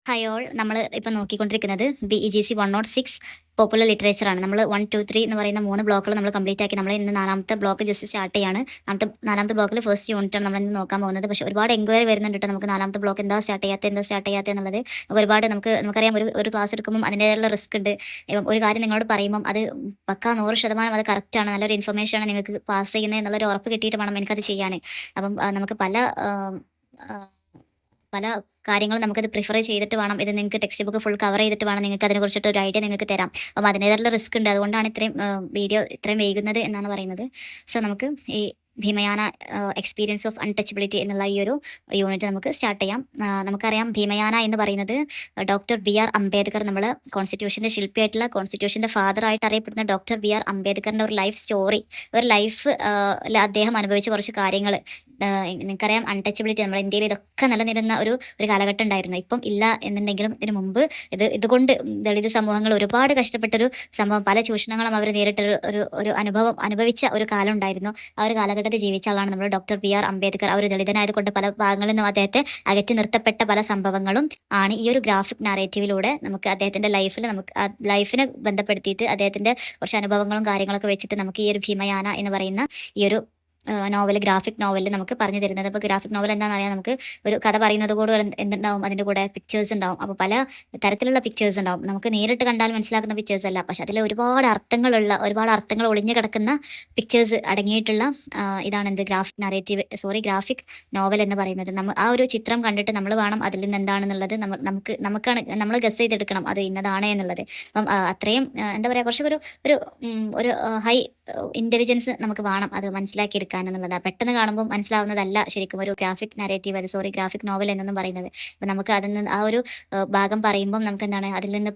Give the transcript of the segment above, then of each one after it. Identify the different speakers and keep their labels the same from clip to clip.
Speaker 1: Hi all. നമ്മൾ ഇപ്പം നോക്കിക്കൊണ്ടിരിക്കുന്നത് BEGC 106 popular ലിറ്ററേച്ചറാണ്. നമ്മൾ 1, 2, 3 എന്ന് പറയുന്ന 3 ബ്ലോക്കുകൾ നമ്മൾ കംപ്ലീറ്റ് ആക്കി. നമ്മൾ ഇന്ന് നാലാമത്തെ ബ്ലോക്ക് ജസ്റ്റ് സ്റ്റാർട്ട് ചെയ്യാണ്. നാലാമത്തെ ബ്ലോക്കിൽ ഫസ്റ്റ് യൂണിറ്റാണ് നമ്മൾ ഇന്ന് നോക്കാൻ പോകുന്നത്. പക്ഷേ ഒരുപാട് എൻക്വയറി വരുന്നുണ്ട് കേട്ടോ. നമുക്ക് നാലാമത്തെ ബ്ലോക്ക് എന്താ സ്റ്റാർട്ട് ചെയ്യാത്ത എന്നുള്ളത് നമുക്കറിയാം. ഒരു ക്ലാസ് എടുക്കുമ്പോൾ അതിൻ്റെതായുള്ള റിസ്ക് ഉണ്ട്. ഇപ്പം ഒരു കാര്യം നിങ്ങളോട് പറയുമ്പം അത് പക്കാ 100% അത് കറക്റ്റാണ്, നല്ലൊരു ഇൻഫർമേഷനാണ് നിങ്ങൾക്ക് പാസ് ചെയ്യുന്നത് എന്നുള്ളൊരു ഉറപ്പ് കിട്ടിയിട്ട് വേണം എനിക്കത് ചെയ്യാൻ. അപ്പം നമുക്ക് പല കാര്യങ്ങളും നമുക്കത് പ്രിഫർ ചെയ്തിട്ട് വേണം. ഇത് നിങ്ങൾക്ക് ടെക്സ്റ്റ് ബുക്ക് ഫുൾ കവർ ചെയ്തിട്ട് വേണം നിങ്ങൾക്ക് അതിനെക്കുറിച്ചിട്ട് ഒരു ഐഡിയ നിങ്ങൾക്ക് തരാം. അപ്പം അതിൻ്റേതായിട്ടുള്ള റിസ്ക് ഉണ്ട്. അതുകൊണ്ടാണ് വീഡിയോ ഇത്രയും വൈകുന്നത് എന്നാണ് പറയുന്നത്. സോ നമുക്ക് ഈ ഭീമയാന എക്സ്പീരിയൻസ് ഓഫ് അൺടച്ചബിലിറ്റി എന്നുള്ള ഈ ഒരു യൂണിറ്റ് നമുക്ക് സ്റ്റാർട്ട് ചെയ്യാം. നമുക്കറിയാം ഭീമയാന എന്ന് പറയുന്നത് ഡോക്ടർ BR അംബേദ്കർ, നമ്മൾ കോൺസ്റ്റിറ്റ്യൂഷൻ്റെ ശില്പിയായിട്ടുള്ള കോൺസ്റ്റിറ്റ്യൂഷൻ്റെ ഫാദറായിട്ട് അറിയപ്പെടുന്ന ഡോക്ടർ BR അംബേദ്കറിൻ്റെ ഒരു ലൈഫ് സ്റ്റോറി, ഒരു ലൈഫ് അദ്ദേഹം അനുഭവിച്ച കുറച്ച് കാര്യങ്ങൾ. നിങ്ങൾക്കറിയാം അൺടച്ചബിലിറ്റി നമ്മുടെ ഇന്ത്യയിൽ ഇതൊക്കെ നിലനിരുന്ന ഒരു കാലഘട്ടം ഉണ്ടായിരുന്നു. ഇപ്പം ഇല്ല എന്നുണ്ടെങ്കിലും ഇതിനു മുമ്പ് ഇതുകൊണ്ട് ദളിത് സമൂഹങ്ങൾ ഒരുപാട് കഷ്ടപ്പെട്ടൊരു സംഭവം, പല ചൂഷണങ്ങളും അവർ ഒരു അനുഭവം അനുഭവിച്ച ഒരു കാലം ഉണ്ടായിരുന്നു. ആ ഒരു കാലഘട്ടത്തിൽ ജീവിച്ച ആളാണ് നമ്മൾ ഡോക്ടർ BR അംബേദ്കർ. ആ ഒരു ദളിതനായതുകൊണ്ട് പല ഭാഗങ്ങളിൽ നിന്നും അദ്ദേഹത്തെ അകറ്റി നിർത്തപ്പെട്ട പല സംഭവങ്ങളും ആണ് ഈ ഒരു ഗ്രാഫിക് നാരേറ്റീവിലൂടെ നമുക്ക് അദ്ദേഹത്തിൻ്റെ ലൈഫിനെ ബന്ധപ്പെടുത്തിയിട്ട് അദ്ദേഹത്തിൻ്റെ കുറച്ച് അനുഭവങ്ങളും കാര്യങ്ങളൊക്കെ വെച്ചിട്ട് നമുക്ക് ഈ ഒരു ഭീമയാന എന്ന് പറയുന്ന ഈ ഒരു ഗ്രാഫിക് നോവലിൽ നമുക്ക് പറഞ്ഞു തരുന്നത്. അപ്പോൾ ഗ്രാഫിക് നോവൽ എന്താണെന്ന് അറിയാം. നമുക്ക് ഒരു കഥ പറയുന്നത് കൂടെ എന്തുണ്ടാവും, അതിൻ്റെ കൂടെ പിക്ചേഴ്സ് ഉണ്ടാവും. അപ്പോൾ പല തരത്തിലുള്ള പിക്ചേഴ്സ് ഉണ്ടാവും. നമുക്ക് നേരിട്ട് കണ്ടാൽ മനസ്സിലാക്കുന്ന പിക്ചേഴ്സ് അല്ല, പക്ഷെ അതിൽ ഒരുപാട് അർത്ഥങ്ങൾ ഒളിഞ്ഞു കിടക്കുന്ന പിക്ചേഴ്സ് അടങ്ങിയിട്ടുള്ള ഇതാണ് ഗ്രാഫിക് നോവൽ എന്ന് പറയുന്നത്. ആ ഒരു ചിത്രം കണ്ടിട്ട് നമ്മൾ വേണം അതിൽ നിന്ന് എന്താണെന്നുള്ളത് നമ്മൾ ഗസ് ചെയ്തെടുക്കണം അത് ഇന്നതാണ് എന്നുള്ളത്. അപ്പം അത്രയും എന്താ പറയുക, കുറച്ചൊരു ഒരു ഹൈ ഇൻ്റലിജൻസ് നമുക്ക് വേണം അത് മനസ്സിലാക്കിയെടുക്കാൻ എന്നുള്ളതാണ്. പെട്ടെന്ന് കാണുമ്പോൾ മനസ്സിലാവുന്നതല്ല ശരിക്കും ഒരു ഗ്രാഫിക് നോവൽ എന്നൊന്നും പറയുന്നത്. അപ്പം നമുക്ക് അതിൽ നിന്ന് ആ ഒരു ഭാഗം പറയുമ്പം നമുക്ക് എന്താണ് അതിൽ നിന്ന്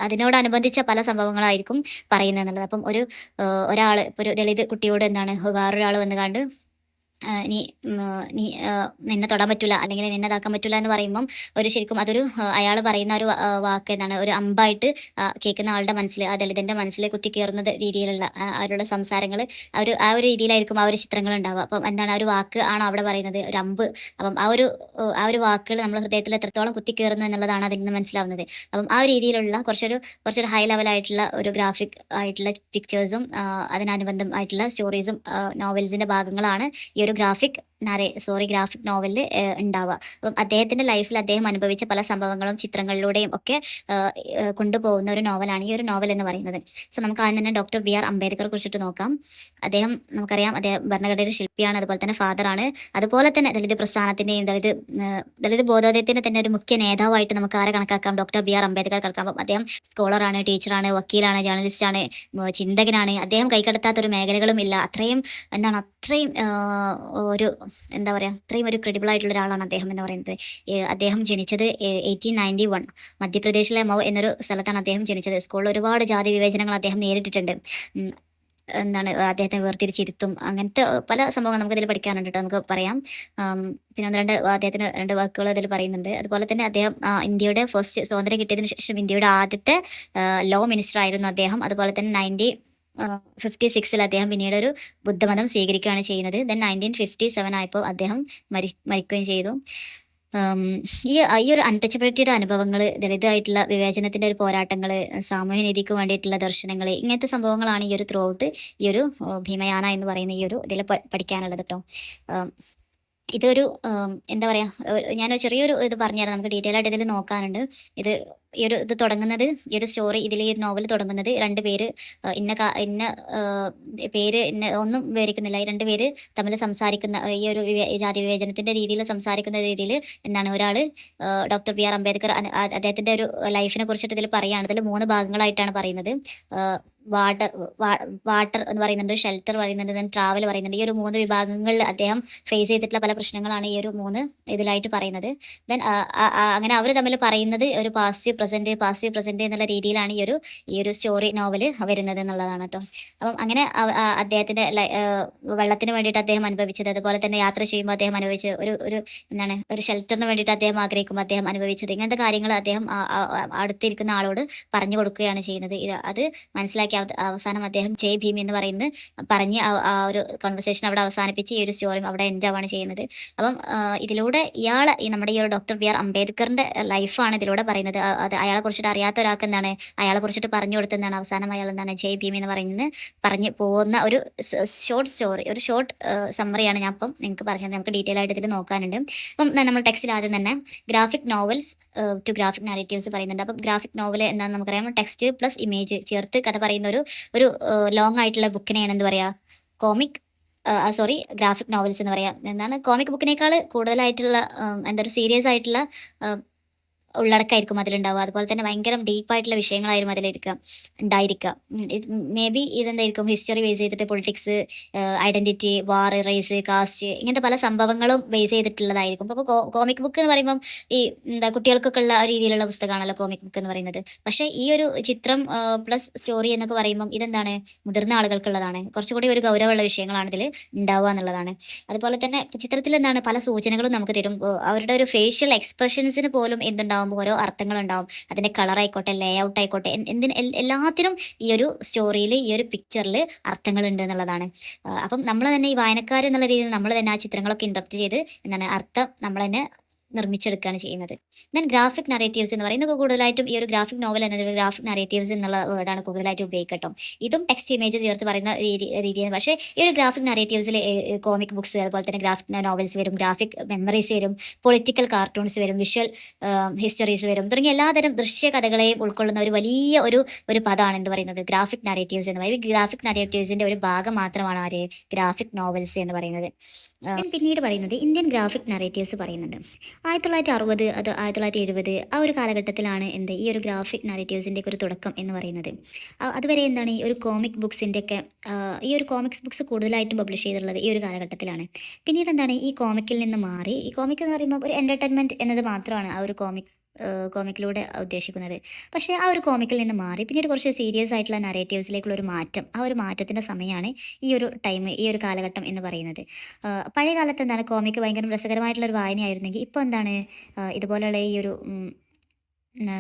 Speaker 1: അതിനോടനുബന്ധിച്ച പല സംഭവങ്ങളായിരിക്കും പറയുന്നത് എന്നുള്ളത്. അപ്പം ഒരാൾ ഒരു ദളിത് കുട്ടിയോട് എന്താണ് വേറൊരാൾ വന്ന് കണ്ട് നീ നിന്നെ തൊടാൻ പറ്റില്ല അല്ലെങ്കിൽ നിന്നെ ഇതാക്കാൻ പറ്റില്ല എന്ന് പറയുമ്പം ശരിക്കും അതൊരു അയാൾ പറയുന്ന ഒരു വാക്ക് എന്താണ്, ഒരു അമ്പായിട്ട് കേൾക്കുന്ന ആളുടെ മനസ്സിൽ, ആ ദളിതൻ്റെ മനസ്സിൽ കുത്തിക്കയറുന്ന രീതിയിലുള്ള അവരുടെ സംസാരങ്ങൾ ആ ഒരു രീതിയിലായിരിക്കും ആ ഒരു ചിത്രങ്ങൾ ഉണ്ടാവുക. അപ്പം എന്താണ് ആ ഒരു വാക്ക് ആണോ അവിടെ പറയുന്നത്, ഒരു അമ്പ്. അപ്പം ആ ഒരു വാക്കുകൾ നമ്മുടെ ഹൃദയത്തിൽ എത്രത്തോളം കുത്തിക്കയറുന്നു എന്നുള്ളതാണ് അതിൽ നിന്ന് മനസ്സിലാവുന്നത്. അപ്പം ആ ഒരു രീതിയിലുള്ള കുറച്ചൊരു ഹൈ ലെവലായിട്ടുള്ള ഒരു ഗ്രാഫിക് ആയിട്ടുള്ള പിക്ചേഴ്സും അതിനനുബന്ധമായിട്ടുള്ള സ്റ്റോറീസും നോവൽസിൻ്റെ ഭാഗങ്ങളാണ് ഈ ഒരു ഗ്രാഫിക് നോവലിൽ ഉണ്ടാവുക. അപ്പം അദ്ദേഹത്തിൻ്റെ ലൈഫിൽ അദ്ദേഹം അനുഭവിച്ച പല സംഭവങ്ങളും ചിത്രങ്ങളിലൂടെയും ഒക്കെ കൊണ്ടുപോകുന്ന ഒരു നോവലാണ് ഈ ഒരു നോവൽ എന്ന് പറയുന്നത്. സോ നമുക്ക് ആദ്യം തന്നെ ഡോക്ടർ BR അംബേദ്കറെ കുറിച്ചിട്ട് നോക്കാം. നമുക്കറിയാം അദ്ദേഹം ഭരണഘടനയുടെ ശില്പിയാണ്, അതുപോലെ തന്നെ ഫാദറാണ്, അതുപോലെ തന്നെ ദളിത് പ്രസ്ഥാനത്തിൻ്റെയും ദളിത് ബോധോദയത്തിൻ്റെ തന്നെ ഒരു മുഖ്യ നേതാവായിട്ട് നമുക്ക് ആരെ കണക്കാക്കാം, ഡോക്ടർ BR അംബേദ്കർ കണക്കാക്കാം. അദ്ദേഹം സ്കോളറാണ്, ടീച്ചറാണ്, വക്കീലാണ്, ജേർണലിസ്റ്റാണ്, ചിന്തകനാണ്. അദ്ദേഹം കൈകടത്താത്തൊരു മേഖലകളും ഇല്ല. അത്രയും ഒരു ക്രെഡിബിൾ ആയിട്ടുള്ള ഒരാളാണ് അദ്ദേഹം എന്ന് പറയുന്നത്. അദ്ദേഹം ജനിച്ചത് 1891 മധ്യപ്രദേശിലെ മൗ എന്നൊരു സ്ഥലത്താണ് അദ്ദേഹം ജനിച്ചത്. സ്കൂളിൽ ഒരുപാട് ജാതി വിവേചനങ്ങൾ അദ്ദേഹം നേരിട്ടിട്ടുണ്ട്. അദ്ദേഹത്തെ വേർതിരിച്ചിരുത്തും, അങ്ങനത്തെ പല സംഭവങ്ങൾ നമുക്കിതിൽ പഠിക്കാനുണ്ട് കേട്ടോ. നമുക്ക് പറയാം. പിന്നെ അദ്ദേഹത്തിന് 2 വാക്കുകൾ അതിൽ പറയുന്നുണ്ട്. അതുപോലെ തന്നെ അദ്ദേഹം ഇന്ത്യയുടെ ഫസ്റ്റ് സ്വാതന്ത്ര്യം കിട്ടിയതിന് ശേഷം ഇന്ത്യയുടെ ആദ്യത്തെ ലോ മിനിസ്റ്റർ ആയിരുന്നു അദ്ദേഹം. അതുപോലെ തന്നെ 1956 അദ്ദേഹം പിന്നീട് ഒരു ബുദ്ധമതം സ്വീകരിക്കുകയാണ് ചെയ്യുന്നത്. ദെൻ 1957 ആയപ്പോൾ അദ്ദേഹം മരിക്കുകയും ചെയ്തു. ഈ ഒരു അൺടച്ചബിലിറ്റിയുടെ അനുഭവങ്ങൾ, ദളിതമായിട്ടുള്ള വിവേചനത്തിൻ്റെ ഒരു പോരാട്ടങ്ങൾ, സാമൂഹ്യനീതിക്ക് വേണ്ടിയിട്ടുള്ള ദർശനങ്ങൾ, ഇങ്ങനത്തെ സംഭവങ്ങളാണ് ഈ ഒരു ത്രൂ ഔട്ട് ഈ ഒരു ഭീമയാന എന്ന് പറയുന്ന ഈ ഒരു ഇതിൽ പഠിക്കാനുള്ളത് കേട്ടോ. ഇതൊരു എന്താ പറയുക, ഞാനൊരു ചെറിയൊരു ഇത് പറഞ്ഞുതരാം. നമുക്ക് ഡീറ്റെയിൽ ആയിട്ട് ഇതിൽ നോക്കാനുണ്ട്. ഇത് തുടങ്ങുന്നത്, ഈ ഒരു സ്റ്റോറി, ഈ ഒരു നോവൽ തുടങ്ങുന്നത് 2 പേര് പേര് ഒന്നും വിവരിക്കുന്നില്ല. ഈ 2 പേര് തമ്മിൽ സംസാരിക്കുന്ന ഈ ഒരു ജാതി വിവേചനത്തിൻ്റെ രീതിയിൽ സംസാരിക്കുന്ന രീതിയിൽ എന്താണ്, ഒരാൾ ഡോക്ടർ BR അംബേദ്കർ അദ്ദേഹത്തിൻ്റെ ഒരു ലൈഫിനെ കുറിച്ചിട്ട് ഇതിൽ പറയുകയാണ്. ഇതിൽ 3 ഭാഗങ്ങളായിട്ടാണ് പറയുന്നത്. വാട്ടർ എന്ന് പറയുന്നുണ്ട്, ഷെൽട്ടർ പറയുന്നുണ്ട്, ദെൻ ട്രാവൽ പറയുന്നുണ്ട്. ഈ ഒരു 3 വിഭാഗങ്ങളിൽ അദ്ദേഹം ഫേസ് ചെയ്തിട്ടുള്ള പല പ്രശ്നങ്ങളാണ് ഈ ഒരു 3 ഇതിലായിട്ട് പറയുന്നത്. ദെൻ അങ്ങനെ അവർ തമ്മിൽ പറയുന്നത് ഒരു പാസ്റ്റ് പ്രസന്റ് എന്നുള്ള രീതിയിലാണ് ഈ ഒരു സ്റ്റോറി നോവൽ വരുന്നത് എന്നുള്ളതാണ് കേട്ടോ. അപ്പം അങ്ങനെ അദ്ദേഹത്തിൻ്റെ വെള്ളത്തിന് വേണ്ടിയിട്ട് അദ്ദേഹം അനുഭവിച്ചത്, അതുപോലെ തന്നെ യാത്ര ചെയ്യുമ്പോൾ അദ്ദേഹം അനുഭവിച്ച ഒരു ഷെൽട്ടറിന് വേണ്ടിയിട്ട് അദ്ദേഹം ആഗ്രഹിക്കുമ്പോൾ അദ്ദേഹം അനുഭവിച്ചത്, ഇങ്ങനത്തെ കാര്യങ്ങൾ അദ്ദേഹം അടുത്തിരിക്കുന്ന ആളോട് പറഞ്ഞു കൊടുക്കുകയാണ് ചെയ്യുന്നത്. അത് മനസ്സിലാക്കി മനസ്സിലാക്കി അവസാനം അദ്ദേഹം ജയ് ഭീം എന്ന് പറയുന്നത് പറഞ്ഞ് ആ ഒരു കോൺവെർസേഷൻ അവിടെ അവസാനിപ്പിച്ച് ഈ ഒരു സ്റ്റോറിയും അവിടെ എൻഡ് ആവാണ് ചെയ്യുന്നത്. അപ്പം ഇതിലൂടെ ഈ നമ്മുടെ ഈ ഒരു ഡോക്ടർ ബി ആർ അംബേദ്കറിന്റെ ലൈഫാണ് ഇതിലൂടെ പറയുന്നത്. അത് അയാളെ കുറിച്ചിട്ട് അറിയാത്ത ഒരാൾക്ക് എന്താണ് അയാളെ കുറിച്ചിട്ട് പറഞ്ഞു കൊടുത്തെന്നാണ് അവസാനം അയാൾ എന്താണ് ജയ് ഭീം എന്ന് പറയുന്നത് പറഞ്ഞു പോകുന്ന ഒരു ഷോർട്ട് സ്റ്റോറി, ഒരു ഷോർട്ട് സമ്മറിയാണ് ഞാൻ ഇപ്പം നിങ്ങൾക്ക് പറഞ്ഞത്. നമുക്ക് ഡീറ്റെയിൽ ആയിട്ട് ഇതിൽ നോക്കാനുണ്ട്. അപ്പം നമ്മൾ ടെക്സ്റ്റിൽ ആദ്യം തന്നെ ഗ്രാഫിക് നോവൽസ് ടു ഗ്രാഫിക് നാരേറ്റീവ്സ് പറയുന്നുണ്ട്. അപ്പം ഗ്രാഫിക് നോവൽ എന്താണെന്ന് നമുക്കറിയാം, ടെക്സ്റ്റ് പ്ലസ് ഇമേജ് ചേർത്ത് കഥ പറയുന്ന ഒരു ലോങ് ആയിട്ടുള്ള ബുക്കിനെയാണ് എന്ത് പറയുക, കോമിക് ഗ്രാഫിക് നോവൽസ് എന്ന് പറയാം. എന്താണ് കോമിക് ബുക്കിനേക്കാൾ കൂടുതലായിട്ടുള്ള എന്താ ഒരു സീരിയസ് ആയിട്ടുള്ള ഉള്ളടക്കമായിരിക്കും അതിലുണ്ടാവുക. അതുപോലെ തന്നെ ഭയങ്കര ഡീപ്പായിട്ടുള്ള വിഷയങ്ങളായിരുന്നു ഉണ്ടായിരിക്കുക. മേ ബി ഇതെന്തായിരിക്കും ഹിസ്റ്ററി ബേസ് ചെയ്തിട്ട് പൊളിറ്റിക്സ്, ഐഡന്റിറ്റി, വാർ, റേസ്, കാസ്റ്റ്, ഇങ്ങനത്തെ പല സംഭവങ്ങളും ബേസ് ചെയ്തിട്ടുള്ളതായിരിക്കും. അപ്പോൾ കോമിക് ബുക്ക് എന്ന് പറയുമ്പം ഈ കുട്ടികൾക്കൊക്കെ ഉള്ള രീതിയിലുള്ള പുസ്തകമാണല്ലോ കോമിക് ബുക്ക് എന്ന് പറയുന്നത്. പക്ഷേ ഈ ഒരു ചിത്രം പ്ലസ് സ്റ്റോറി എന്നൊക്കെ പറയുമ്പം ഇതെന്താണ് മുതിർന്ന ആളുകൾക്കുള്ളതാണ്. കുറച്ചുകൂടി ഒരു ഗൗരവമുള്ള വിഷയങ്ങളാണ് ഇതിൽ ഉണ്ടാവുക എന്നുള്ളതാണ്. അതുപോലെ തന്നെ ചിത്രത്തിൽ എന്താണ് പല സൂചനകളും നമുക്ക് തരും. അവരുടെ ഒരു ഫേഷ്യൽ എക്സ്പ്രഷൻസിന് പോലും എന്തുണ്ടാവും, ഓരോ അർത്ഥങ്ങളുണ്ടാവും. അതിൻ്റെ കളറായിക്കോട്ടെ, ലേ ഔട്ട് ആയിക്കോട്ടെ, എല്ലാത്തിനും ഈ ഒരു സ്റ്റോറിയിൽ, ഈ ഒരു പിക്ചറിൽ അർത്ഥങ്ങളുണ്ട് എന്നുള്ളതാണ്. അപ്പം നമ്മൾ തന്നെ ഈ വായനക്കാർ എന്നുള്ള രീതിയിൽ നമ്മൾ തന്നെ ആ ചിത്രങ്ങളൊക്കെ ഇൻറ്റർപ്റ്റ് ചെയ്ത് എന്താണ് അർത്ഥം നമ്മൾ തന്നെ നിർമ്മിച്ചെടുക്കുകയാണ് ചെയ്യുന്നത്. ദെൻ ഗ്രാഫിക് നറേറ്റീവ്സ് എന്ന് പറയുന്നത് കൂടുതലായിട്ടും ഈ ഒരു ഗ്രാഫിക് നോവൽ എന്നതിൽ ഗ്രാഫിക് നറേറ്റീവ്സ് എന്നുള്ള വേർഡാണ് കൂടുതലായിട്ട് ഉപയോഗിക്കട്ടോ. ഇതും ടെക്സ്റ്റ് ഇമേജ് ചേർത്ത് പറയുന്ന രീതിയാണ്. പക്ഷേ ഈ ഒരു ഗ്രാഫിക് നറേറ്റീവ്സിൽ കോമിക് ബുക്സ്, അതുപോലെ തന്നെ ഗ്രാഫിക് നോവൽസ് വരും, ഗ്രാഫിക് മെമ്മറീസ് വരും, പൊളിറ്റിക്കൽ കാർട്ടൂൺസ് വരും, വിഷ്വൽ ഹിസ്റ്ററീസ് വരും, തുടങ്ങിയ എല്ലാതരം ദൃശ്യ കഥകളെയും ഉൾക്കൊള്ളുന്ന ഒരു വലിയ ഒരു പദമാണ് എന്ത് പറയുന്നത്, ഗ്രാഫിക് നറേറ്റീവ്സ് എന്ന് പറയുന്നത്. ഗ്രാഫിക് നറേറ്റീവ്സിന്റെ ഒരു ഭാഗം മാത്രമാണ് ആര് ഗ്രാഫിക് നോവൽസ് എന്ന് പറയുന്നത്. പിന്നീട് പറയുന്നത് ഇന്ത്യൻ ഗ്രാഫിക് നറേറ്റീവ്സ് പറയുന്നുണ്ട്. 1960 അത് 1970 ആ ഒരു കാലഘട്ടത്തിലാണ് ഈ ഒരു ഗ്രാഫിക് നാരേറ്റീവ്സിൻ്റെ ഒക്കെ ഒരു തുടക്കം എന്ന് പറയുന്നത്. അതുവരെ എന്താണ് ഈ ഒരു കോമിക് ബുക്സിൻ്റെ ഒക്കെ ഈ ഒരു കോമിക്സ് ബുക്സ് കൂടുതലായിട്ടും പബ്ലിഷ് ചെയ്തിട്ടുള്ളത് ഈ ഒരു കാലഘട്ടത്തിലാണ്. പിന്നീട് എന്താണ് ഈ കോമിക്കിൽ നിന്ന് മാറി, ഈ കോമിക് എന്ന് പറയുമ്പോൾ ഒരു എൻ്റർടൈൻമെൻറ്റ് എന്നത് മാത്രമാണ് ആ ഒരു കോമിക്കിലൂടെ ഉദ്ദേശിക്കുന്നത്. പക്ഷേ ആ ഒരു കോമിക്കിൽ നിന്ന് മാറി പിന്നീട് കുറച്ച് സീരിയസ് ആയിട്ടുള്ള നറേറ്റീവ്സിലേക്കുള്ള ഒരു മാറ്റം, ആ ഒരു മാറ്റത്തിൻ്റെ സമയമാണ് ഈ ഒരു ടൈം, ഈ ഒരു കാലഘട്ടം എന്ന് പറയുന്നത്. പഴയ കാലത്ത് എന്താണ് കോമിക്ക് ഭയങ്കര രസകരമായിട്ടുള്ള ഒരു വായനയായിരുന്നെങ്കിൽ ഇപ്പോൾ എന്താണ് ഇതുപോലെയുള്ള ഈ ഒരു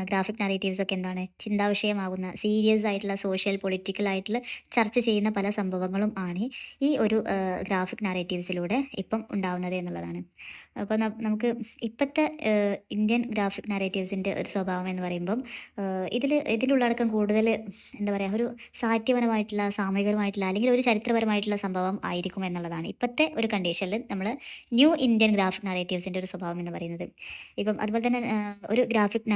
Speaker 1: ഗ്രാഫിക് നറേറ്റീവ്സ് ഒക്കെ എന്താണ് ചിന്താവിഷയമാകുന്ന സീരിയസ് ആയിട്ടുള്ള സോഷ്യൽ പൊളിറ്റിക്കൽ ആയിട്ടുള്ള ചർച്ച ചെയ്യുന്ന പല സംഭവങ്ങളും ആണ് ഈ ഒരു ഗ്രാഫിക് നറേറ്റീവ്സിലൂടെ ഇപ്പം ഉണ്ടാവുന്നത് എന്നുള്ളതാണ്. അപ്പോൾ ഇപ്പോഴത്തെ ഇന്ത്യൻ ഗ്രാഫിക് നറേറ്റീവ്സിൻ്റെ ഒരു സ്വഭാവം എന്ന് പറയുമ്പം ഇതിലുള്ളടക്കം കൂടുതൽ എന്താ പറയുക, ഒരു സാഹിത്യപരമായിട്ടുള്ള, സാമൂഹികപരമായിട്ടുള്ള, അല്ലെങ്കിൽ ഒരു ചരിത്രപരമായിട്ടുള്ള സംഭവം ആയിരിക്കും എന്നുള്ളതാണ് ഇപ്പോഴത്തെ ഒരു കണ്ടീഷനിൽ നമ്മൾ ന്യൂ ഇന്ത്യൻ ഗ്രാഫിക് നറേറ്റീവ്സിൻ്റെ ഒരു സ്വഭാവം എന്ന് പറയുന്നത്. ഇപ്പം അതുപോലെ തന്നെ ഒരു ഗ്രാഫിക്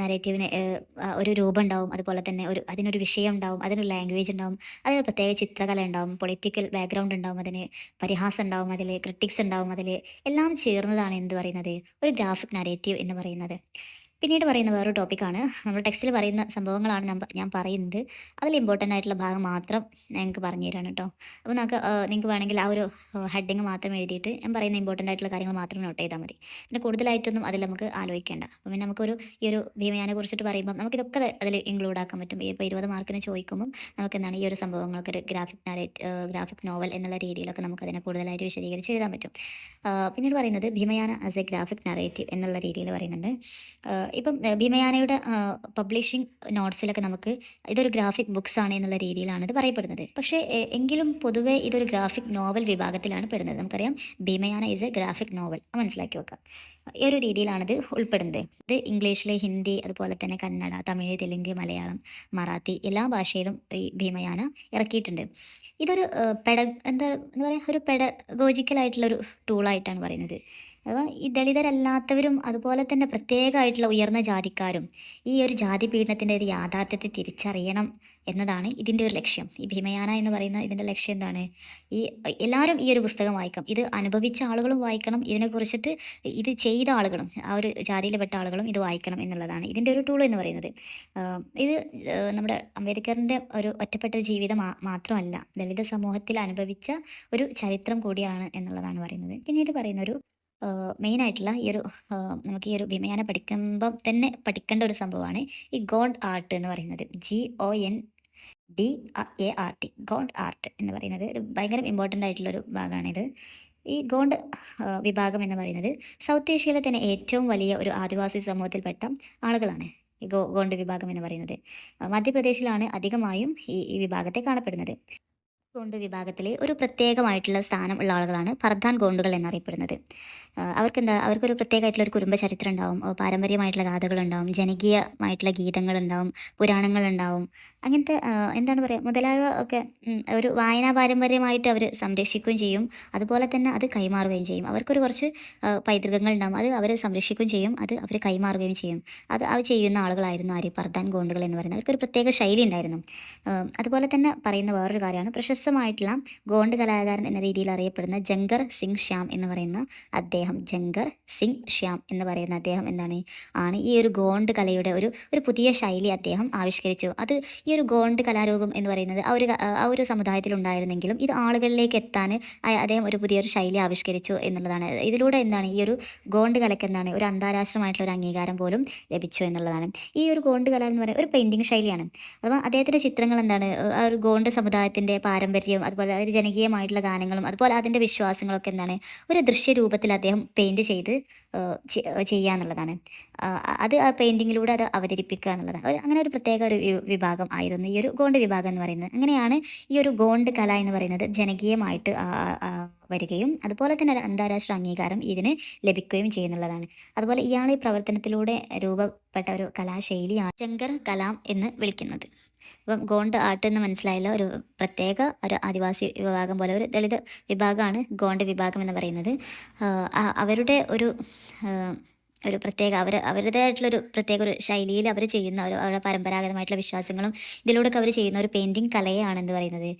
Speaker 1: നറേറ്റീവിന് ഒരു രൂപം ഉണ്ടാവും, അതുപോലെ തന്നെ അതിനൊരു വിഷയം ഉണ്ടാവും, അതിനൊരു ലാംഗ്വേജ് ഉണ്ടാവും, അതിനൊരു പ്രത്യേക ചിത്രകല ഉണ്ടാവും, പൊളിറ്റിക്കൽ ബാക്ക്ഗ്രൗണ്ട് ഉണ്ടാവും, അതിന് പരിഹാസം ഉണ്ടാവും, അതിൽ ക്രിട്ടിക്സ് ഉണ്ടാവും, അതിൽ എല്ലാം ചേർന്നതാണ് എന്ത് പറയുന്നത് ഒരു ഗ്രാഫിക് നറേറ്റീവ് എന്ന് പറയുന്നത്. പിന്നീട് പറയുന്ന വേറൊരു ടോപ്പിക്കാണ്, നമ്മൾ ടെക്സ്റ്റിൽ പറയുന്ന സംഭവങ്ങളാണ് ഞാൻ പറയുന്നത്. അതിൽ ഇമ്പോർട്ടൻ്റ് ആയിട്ടുള്ള ഭാഗം മാത്രം ഞങ്ങൾക്ക് പറഞ്ഞു തരാണ് കേട്ടോ. അപ്പോൾ നിങ്ങൾക്ക് വേണമെങ്കിൽ ആ ഒരു ഹെഡിങ് മാത്രം എഴുതിയിട്ട് ഞാൻ പറയുന്ന ഇമ്പോർട്ടൻ്റ് ആയിട്ടുള്ള കാര്യങ്ങൾ മാത്രം നോട്ട് ചെയ്താൽ മതി. പിന്നെ കൂടുതലായിട്ടൊന്നും അതിൽ നമുക്ക് ആലോചിക്കേണ്ട. അപ്പോൾ പിന്നെ ഈ ഒരു ഭീമയാനെ കുറിച്ചിട്ട് പറയുമ്പോൾ നമുക്കിതൊക്കെ അതിൽ ഇൻക്ലൂഡ് ആക്കാൻ പറ്റും. ഇപ്പോൾ 20 മാർക്കിന് ചോദിക്കുമ്പം നമുക്ക് എന്താണ് ഈ ഒരു സംഭവങ്ങൾക്ക് ഒരു ഗ്രാഫിക് നോവൽ എന്നുള്ള രീതിയിലൊക്കെ നമുക്കതിനെ കൂടുതലായിട്ട് വിശദീകരിച്ച് എഴുതാൻ പറ്റും. പിന്നീട് പറയുന്നത് ഭീമയാന ആസ് എ ഗ്രാഫിക് നറേറ്റീവ് എന്നുള്ള രീതിയിൽ പറയുന്നുണ്ട്. ഇപ്പം ഭീമയാനയുടെ പബ്ലിഷിംഗ് നോട്ട്സിലൊക്കെ നമുക്ക് ഇതൊരു ഗ്രാഫിക് ബുക്സ് ആണ് എന്നുള്ള രീതിയിലാണ് ഇത് പറയപ്പെടുന്നത്. പക്ഷേ എങ്കിലും പൊതുവേ ഇതൊരു ഗ്രാഫിക് നോവൽ വിഭാഗത്തിലാണ് പെടുന്നത്. നമുക്കറിയാം ഭീമയാന ഈസ് എ ഗ്രാഫിക് നോവൽ, മനസ്സിലാക്കി വെക്കാം. ഈ ഒരു രീതിയിലാണിത് ഉൾപ്പെടുന്നത്. ഇത് ഇംഗ്ലീഷിൽ, ഹിന്ദി, അതുപോലെ തന്നെ കന്നഡ, തമിഴ്, തെലുങ്ക്, മലയാളം, മറാത്തി എല്ലാ ഭാഷയിലും ഈ ഭീമയാന ഇറക്കിയിട്ടുണ്ട്. ഇതൊരു എന്താ പറയുക, ഒരു പെഡഗോജിക്കലായിട്ടുള്ളൊരു ടൂളായിട്ടാണ് പറയുന്നത്. അഥവാ ഈ ദളിതരല്ലാത്തവരും അതുപോലെ തന്നെ പ്രത്യേകമായിട്ടുള്ള ഉയർന്ന ജാതിക്കാരും ഈ ഒരു ജാതി പീഡനത്തിൻ്റെ ഒരു യാഥാർത്ഥ്യത്തെ തിരിച്ചറിയണം എന്നതാണ് ഇതിൻ്റെ ഒരു ലക്ഷ്യം. ഈ ഭീമയാന എന്ന് പറയുന്ന ഇതിൻ്റെ ലക്ഷ്യം എന്താണ്, എല്ലാവരും ഈ ഒരു പുസ്തകം വായിക്കണം, ഇത് അനുഭവിച്ച ആളുകളും വായിക്കണം, ഇതിനെക്കുറിച്ചിട്ട് ഇത് ചെയ്ത ആളുകളും, ആ ഒരു ജാതിയിൽപ്പെട്ട ആളുകളും ഇത് വായിക്കണം എന്നുള്ളതാണ് ഇതിൻ്റെ ഒരു ടൂൾ എന്ന് പറയുന്നത്. ഇത് നമ്മുടെ അംബേദ്കറിൻ്റെ ഒരു ഒറ്റപ്പെട്ട ജീവിതം മാത്രമല്ല, ദളിത് സമൂഹത്തിൽ അനുഭവിച്ച ഒരു ചരിത്രം കൂടിയാണ് എന്നുള്ളതാണ് പറയുന്നത്. പിന്നീട് പറയുന്നൊരു മെയിനായിട്ടുള്ള നമുക്ക് ഈ ഒരു ഭീമയാന പഠിക്കുമ്പം തന്നെ പഠിക്കേണ്ട ഒരു സംഭവമാണ് ഈ ഗോണ്ട് ആർട്ട് എന്ന് പറയുന്നത്. GONDART, ഗോണ്ട് ആർട്ട് എന്ന് പറയുന്നത് ഒരു ഭയങ്കര ഇമ്പോർട്ടൻ്റ് ആയിട്ടുള്ളൊരു ഭാഗമാണിത്. ഈ ഗോണ്ട് വിഭാഗം എന്ന് പറയുന്നത് സൗത്ത് ഏഷ്യയിലെ തന്നെ ഏറ്റവും വലിയ ഒരു ആദിവാസി സമൂഹത്തിൽപ്പെട്ട ആളുകളാണ്. ഗോണ്ട് വിഭാഗം എന്ന് പറയുന്നത്. മധ്യപ്രദേശിലാണ് അധികമായും ഈ വിഭാഗത്തെ കാണപ്പെടുന്നത്. ഗോണ്ട് വിഭാഗത്തിലെ ഒരു പ്രത്യേകമായിട്ടുള്ള സ്ഥാനം ഉള്ള ആളുകളാണ് പർദ്ദാൻ ഗോണ്ടുകൾ എന്നറിയപ്പെടുന്നത്. അവർക്കൊരു പ്രത്യേകമായിട്ടുള്ള ഒരു കുടുംബ ചരിത്രം ഉണ്ടാവും, പാരമ്പര്യമായിട്ടുള്ള ഗാഥകളുണ്ടാവും, ജനകീയമായിട്ടുള്ള ഗീതങ്ങളുണ്ടാവും, പുരാണങ്ങളുണ്ടാവും. അങ്ങനത്തെ എന്താണ് പറയുക മുതലായ ഒക്കെ ഒരു വായനാ പാരമ്പര്യമായിട്ട് അവർ സംരക്ഷിക്കുകയും ചെയ്യും. അതുപോലെ തന്നെ അത് കൈമാറുകയും ചെയ്യും. അവർക്കൊരു കുറച്ച് പൈതൃകങ്ങൾ ഉണ്ടാവും, അത് അവർ സംരക്ഷിക്കുകയും ചെയ്യും, അത് അവർ കൈമാറുകയും ചെയ്യും. അത് ചെയ്യുന്ന ആളുകളായിരുന്നു ആര്? പർദ്ദാൻ ഗോണ്ടുകൾ എന്ന് പറയുന്നത്. അവർക്കൊരു പ്രത്യേക ശൈലി ഉണ്ടായിരുന്നു. അതുപോലെ തന്നെ പറയുന്ന വേറൊരു കാര്യമാണ് പ്രശസ്തമായിട്ടുള്ള ഗോണ്ട് കലാകാരൻ എന്ന രീതിയിൽ അറിയപ്പെടുന്ന ജങ്കർ സിംഗ് ശ്യാം എന്ന് പറയുന്ന അദ്ദേഹം, ജങ്കർ സിംഗ് ശ്യാം എന്ന് പറയുന്ന അദ്ദേഹം ആണ് ഈ ഒരു ഗോണ്ട് കലയുടെ ഒരു പുതിയ ശൈലി അദ്ദേഹം ആവിഷ്കരിച്ചു. അത് ഈ ഒരു ഗോണ്ട് കലാരൂപം എന്ന് പറയുന്നത് ആ ഒരു സമുദായത്തിൽ ഉണ്ടായിരുന്നെങ്കിലും ഇത് ആളുകളിലേക്ക് എത്താൻ അദ്ദേഹം ഒരു പുതിയൊരു ശൈലി ആവിഷ്കരിച്ചു എന്നുള്ളതാണ്. ഇതിലൂടെ ഈ ഒരു ഗോണ്ട് കലയ്ക്ക് ഒരു അന്താരാഷ്ട്രമായിട്ടുള്ള ഒരു അംഗീകാരം പോലും ലഭിച്ചു എന്നുള്ളതാണ്. ഈ ഒരു ഗോണ്ട് കല എന്ന് പറയുന്നത് ഒരു പെയിൻറ്റിങ് ശൈലിയാണ്. അഥവാ അദ്ദേഹത്തിൻ്റെ ചിത്രങ്ങൾ ആ ഒരു ഗോണ്ട് സമുദായത്തിൻ്റെ പാരമ്പര്യം, അതുപോലെ അതായത് ജനകീയമായിട്ടുള്ള ഗാനങ്ങളും അതുപോലെ അതിൻ്റെ വിശ്വാസങ്ങളൊക്കെ ഒരു ദൃശ്യരൂപത്തിൽ അദ്ദേഹം പെയിൻറ് ചെയ്ത് ചെയ്യുക എന്നുള്ളതാണ്. അത് ആ പെയിൻറ്റിങ്ങിലൂടെ അത് അവതരിപ്പിക്കുക എന്നുള്ളതാണ്. അങ്ങനെ ഒരു പ്രത്യേക ഒരു വിഭാഗം ആയിരുന്നു ഈ ഒരു ഗോണ്ട് വിഭാഗം എന്ന് പറയുന്നത്. അങ്ങനെയാണ് ഈ ഒരു ഗോണ്ട് കല എന്ന് പറയുന്നത് ജനകീയമായിട്ട് വരികയും അതുപോലെ തന്നെ ഒരു അന്താരാഷ്ട്ര അംഗീകാരം ഇതിന് ലഭിക്കുകയും ചെയ്യുന്നുള്ളതാണ്. അതുപോലെ ഇയാളെ പ്രവർത്തനത്തിലൂടെ രൂപപ്പെട്ട ഒരു കലാശൈലിയാണ് ജങ്കർ കലാം എന്ന് വിളിക്കുന്നത്. അപ്പം ഗോണ്ട് ആർട്ട് എന്ന് മനസ്സിലായല്ലോ. ഒരു പ്രത്യേക ഒരു ആദിവാസി വിഭാഗം പോലെ ഒരു ദളിത് വിഭാഗമാണ് ഗോണ്ട് വിഭാഗം എന്ന് പറയുന്നത്. അവരുടെ ഒരു പ്രത്യേക അവരുടേതായിട്ടുള്ളൊരു പ്രത്യേക ഒരു ശൈലിയിൽ അവർ ചെയ്യുന്ന അവരുടെ പരമ്പരാഗതമായിട്ടുള്ള വിശ്വാസങ്ങളും ഇതിലൂടെയൊക്കെ അവർ ചെയ്യുന്ന ഒരു പെയിൻറ്റിങ് കലയാണ് എന്ത് പറയുന്നത്,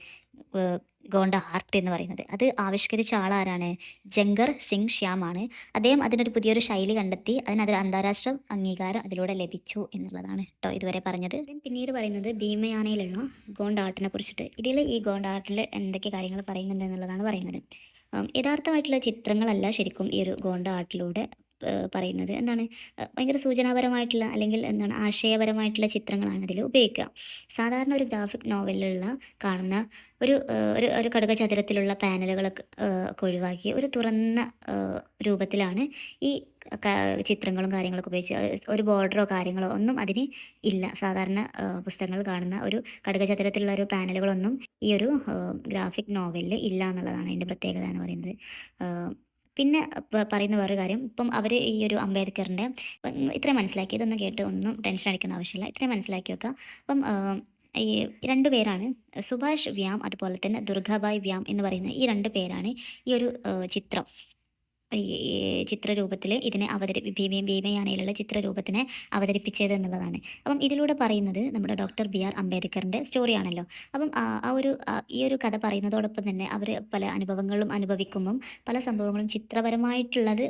Speaker 1: ഗോണ്ട ആർട്ട് എന്ന് പറയുന്നത്. അത് ആവിഷ്കരിച്ച ആളാരാണ്? ജങ്കർ സിംഗ് ശ്യാം ആണ്. അദ്ദേഹം അതിനൊരു പുതിയൊരു ശൈലി കണ്ടെത്തി അതിനതൊരു അന്താരാഷ്ട്ര അംഗീകാരം അതിലൂടെ ലഭിച്ചു എന്നുള്ളതാണ് കേട്ടോ ഇതുവരെ പറഞ്ഞത്. പിന്നീട് പറയുന്നത് ഭീമയാനയിലുള്ള ഗോണ്ട് ആർട്ടിനെ കുറിച്ചിട്ട്. ഈ ഗോണ്ട് ആർട്ടിൽ എന്തൊക്കെ കാര്യങ്ങൾ പറയുന്നുണ്ട് എന്നുള്ളതാണ് പറയുന്നത്. യഥാർത്ഥമായിട്ടുള്ള ചിത്രങ്ങളല്ല ശരിക്കും ഈ ഒരു ഗോണ്ട ആർട്ടിലൂടെ പറയുന്നത്. ഭയങ്കര സൂചനാപരമായിട്ടുള്ള അല്ലെങ്കിൽ ആശയപരമായിട്ടുള്ള ചിത്രങ്ങളാണ് അതിൽ ഉപയോഗിക്കുക. സാധാരണ ഒരു ഗ്രാഫിക് നോവലിലുള്ള കാണുന്ന ഒരു ഒരു കടുകചതുരത്തിലുള്ള പാനലുകളൊക്കെ ഒഴിവാക്കി ഒരു തുറന്ന രൂപത്തിലാണ് ഈ ചിത്രങ്ങളും കാര്യങ്ങളൊക്കെ ഉപയോഗിച്ച് ഒരു ബോർഡറോ കാര്യങ്ങളോ ഒന്നും അതിന് ഇല്ല. സാധാരണ പുസ്തകങ്ങൾ കാണുന്ന ഒരു കടുകചതുരത്തിലുള്ള ഒരു പാനലുകളൊന്നും ഈ ഒരു ഗ്രാഫിക് നോവലിൽ ഇല്ല എന്നുള്ളതാണ് അതിൻ്റെ പ്രത്യേകത എന്ന് പറയുന്നത്. പിന്നെ പറയുന്ന വേറൊരു കാര്യം, ഇപ്പം അവർ ഈ ഒരു അംബേദ്കറിൻ്റെ ഇത്രയും മനസ്സിലാക്കി, ഇതൊന്നും കേട്ട് ഒന്നും ടെൻഷൻ അടിക്കേണ്ട ആവശ്യമില്ല, ഇത്രയും മനസ്സിലാക്കി വെക്കുക. അപ്പം ഈ 2 പേരാണ് സുഭാഷ് വ്യാം അതുപോലെ തന്നെ ദുർഗാബായ് വ്യാം എന്ന് പറയുന്ന ഈ 2 പേരാണ് ഈ ഒരു ചിത്രം ഈ ചിത്രരൂപത്തിൽ ഇതിനെ ഭീമയാനയിലുള്ള ചിത്രരൂപത്തിനെ അവതരിപ്പിച്ചത് എന്നുള്ളതാണ്. അപ്പം ഇതിലൂടെ പറയുന്നത് നമ്മുടെ ഡോക്ടർ BR അംബേദ്കറിൻ്റെ സ്റ്റോറിയാണല്ലോ. അപ്പം ഈ ഒരു കഥ പറയുന്നതോടൊപ്പം തന്നെ അവർ പല അനുഭവങ്ങളും അനുഭവിക്കുമ്പം പല സംഭവങ്ങളും ചിത്രപരമായിട്ടുള്ളത്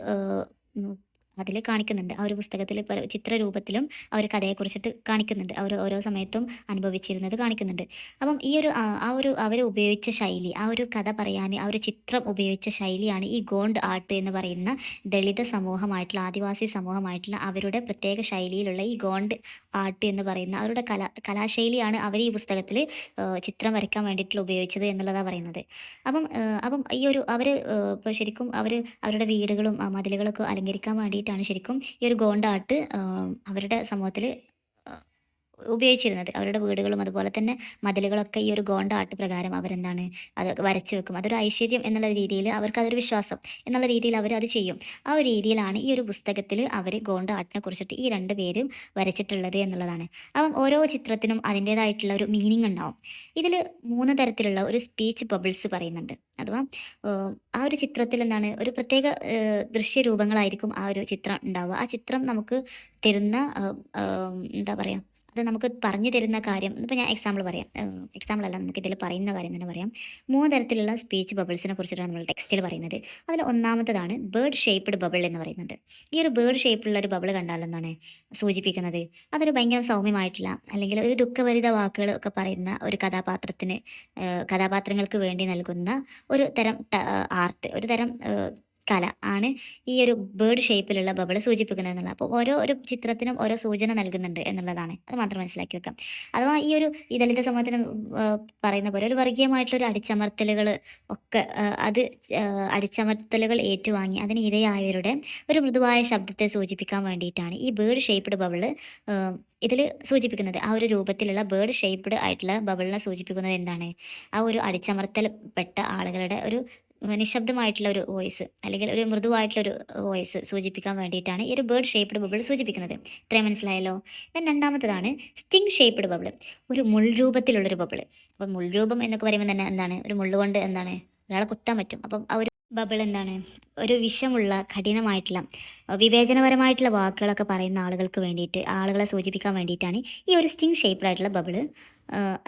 Speaker 1: അതിൽ കാണിക്കുന്നുണ്ട്. ആ ഒരു പുസ്തകത്തിൽ ചിത്രരൂപത്തിലും അവർ കഥയെക്കുറിച്ചിട്ട് കാണിക്കുന്നുണ്ട്. അവർ ഓരോ സമയത്തും അനുഭവിച്ചിരുന്നത് കാണിക്കുന്നുണ്ട്. അപ്പം ഈ അവർ ഉപയോഗിച്ച ശൈലി, ആ ഒരു കഥ പറയാൻ ആ ഒരു ചിത്രം ഉപയോഗിച്ച ശൈലിയാണ് ഈ ഗോണ്ട് ആർട്ട് എന്ന് പറയുന്ന ദളിത് സമൂഹമായിട്ടുള്ള ആദിവാസി സമൂഹമായിട്ടുള്ള അവരുടെ പ്രത്യേക ശൈലിയിലുള്ള ഈ ഗോണ്ട് ആർട്ട് എന്ന് പറയുന്ന അവരുടെ കലാശൈലിയാണ് അവർ ഈ പുസ്തകത്തിൽ ചിത്രം വരയ്ക്കാൻ വേണ്ടിയിട്ടുള്ള ഉപയോഗിച്ചത് എന്നുള്ളതാണ് പറയുന്നത്. അപ്പം ഈ ഒരു അവർ ഇപ്പോൾ ശരിക്കും അവരുടെ വീടുകളും മതിലുകളൊക്കെ അലങ്കരിക്കാൻ വേണ്ടിയിട്ടാണ് ശരിക്കും ഈ ഒരു ഗോണ്ട് ആർട്ട് അവരുടെ സമൂഹത്തിൽ ഉപയോഗിച്ചിരുന്നത്. അവരുടെ വീടുകളും അതുപോലെ തന്നെ മതിലുകളൊക്കെ ഈ ഒരു ഗോണ്ട് ആർട്ട് പ്രകാരം അത് വരച്ച് വെക്കും. അതൊരു ഐശ്വര്യം എന്നുള്ള രീതിയിൽ അവർക്കതൊരു വിശ്വാസം എന്നുള്ള രീതിയിൽ അത് ചെയ്യും. ആ ഒരു രീതിയിലാണ് ഈ ഒരു പുസ്തകത്തിൽ അവർ ഗോണ്ട് ആർട്ടിനെ കുറിച്ചിട്ട് ഈ 2 പേരും വരച്ചിട്ടുള്ളത് എന്നുള്ളതാണ്. അപ്പം ഓരോ ചിത്രത്തിനും അതിൻ്റേതായിട്ടുള്ള ഒരു മീനിങ് ഉണ്ടാവും. ഇതിൽ 3 തരത്തിലുള്ള ഒരു സ്പീച്ച് ബബിൾസ് പറയുന്നുണ്ട്. അഥവാ ആ ഒരു ചിത്രത്തിൽ ഒരു പ്രത്യേക ദൃശ്യരൂപങ്ങളായിരിക്കും ആ ഒരു ചിത്രം ഉണ്ടാവുക. ആ ചിത്രം നമുക്ക് തരുന്ന എന്താ പറയുക, അത് നമുക്ക് പറഞ്ഞു തരുന്ന കാര്യം. ഇപ്പോൾ ഞാൻ എക്സാമ്പിളല്ല, നമുക്കിതിൽ പറയുന്ന കാര്യം തന്നെ പറയാം. 3 തരത്തിലുള്ള സ്പീച്ച് ബബിൾസിനെ കുറിച്ചിട്ടാണ് നമ്മൾ ടെക്സ്റ്റിൽ പറയുന്നത്. അതിൽ ഒന്നാമത്തതാണ് ബേർഡ് ഷേപ്പ്ഡ് ബബിൾ എന്ന് പറയുന്നത്. ഈ ഒരു ബേർഡ് ഷേപ്പിലുള്ള ഒരു ബബിൾ കണ്ടാൽ സൂചിപ്പിക്കുന്നത് അതൊരു ഭയങ്കര സൗമ്യമായിട്ടുള്ള അല്ലെങ്കിൽ ഒരു ദുഃഖഭരിത വാക്കുകൾ ഒക്കെ പറയുന്ന ഒരു കഥാപാത്രങ്ങൾക്ക് വേണ്ടി നൽകുന്ന ഒരു തരം ആർട്ട്, ഒരു തരം കല ആണ് ഈ ഒരു ബേർഡ് ഷേപ്പിലുള്ള ബബിൾ സൂചിപ്പിക്കുന്നത് എന്നുള്ളത്. അപ്പോൾ ഓരോ ഒരു ചിത്രത്തിനും ഓരോ സൂചന നൽകുന്നുണ്ട് എന്നുള്ളതാണ്. അത് മാത്രം മനസ്സിലാക്കി വെക്കാം. അഥവാ ഈ ദളിത് സമൂഹത്തിന് പറയുന്ന പോലെ ഒരു വർഗീയമായിട്ടുള്ളൊരു അടിച്ചമർത്തലുകൾ ഒക്കെ അത് അടിച്ചമർത്തലുകൾ ഏറ്റുവാങ്ങി അതിന് ഇരയായവരുടെ ഒരു മൃദുവായ ശബ്ദത്തെ സൂചിപ്പിക്കാൻ വേണ്ടിയിട്ടാണ് ഈ ബേർഡ് ഷേപ്പ്ഡ് ബബിൾ ഇതിൽ സൂചിപ്പിക്കുന്നത്. ആ ഒരു രൂപത്തിലുള്ള ബേർഡ് ഷേപ്പ്ഡ് ആയിട്ടുള്ള ബബിളിനെ സൂചിപ്പിക്കുന്നത് എന്താണ്? ആ ഒരു അടിച്ചമർത്തൽപ്പെട്ട ആളുകളുടെ ഒരു നിശബ്ദമായിട്ടുള്ള ഒരു വോയിസ് അല്ലെങ്കിൽ ഒരു മൃദുവായിട്ടുള്ളൊരു വോയിസ് സൂചിപ്പിക്കാൻ വേണ്ടിയിട്ടാണ് ഈ ഒരു ബേർഡ് ഷേപ്പ്ഡ് ബബിൾ സൂചിപ്പിക്കുന്നത്. ഇത്രയും മനസ്സിലായല്ലോ. ദെൻ രണ്ടാമത്തതാണ് സ്റ്റിങ് ഷേപ്പ്ഡ് ബബിൾ. ഒരു മുൾരൂപത്തിലുള്ളൊരു ബബിൾ. അപ്പം മുൾരൂപം എന്നൊക്കെ പറയുമ്പോൾ തന്നെ എന്താണ്? ഒരു മുള്ളുകൊണ്ട് എന്താണ് ഒരാളെ കുത്താൻ പറ്റും. അപ്പം ആ ഒരു ബബിൾ എന്താണ്? ഒരു വിഷമുള്ള കഠിനമായിട്ടുള്ള വിവേചനപരമായിട്ടുള്ള വാക്കുകളൊക്കെ പറയുന്ന ആളുകൾക്ക് വേണ്ടിയിട്ട് ആളുകളെ സൂചിപ്പിക്കാൻ വേണ്ടിയിട്ടാണ് ഈ ഒരു സ്റ്റിങ് ഷേപ്പ്ഡ് ആയിട്ടുള്ള ബബിൾ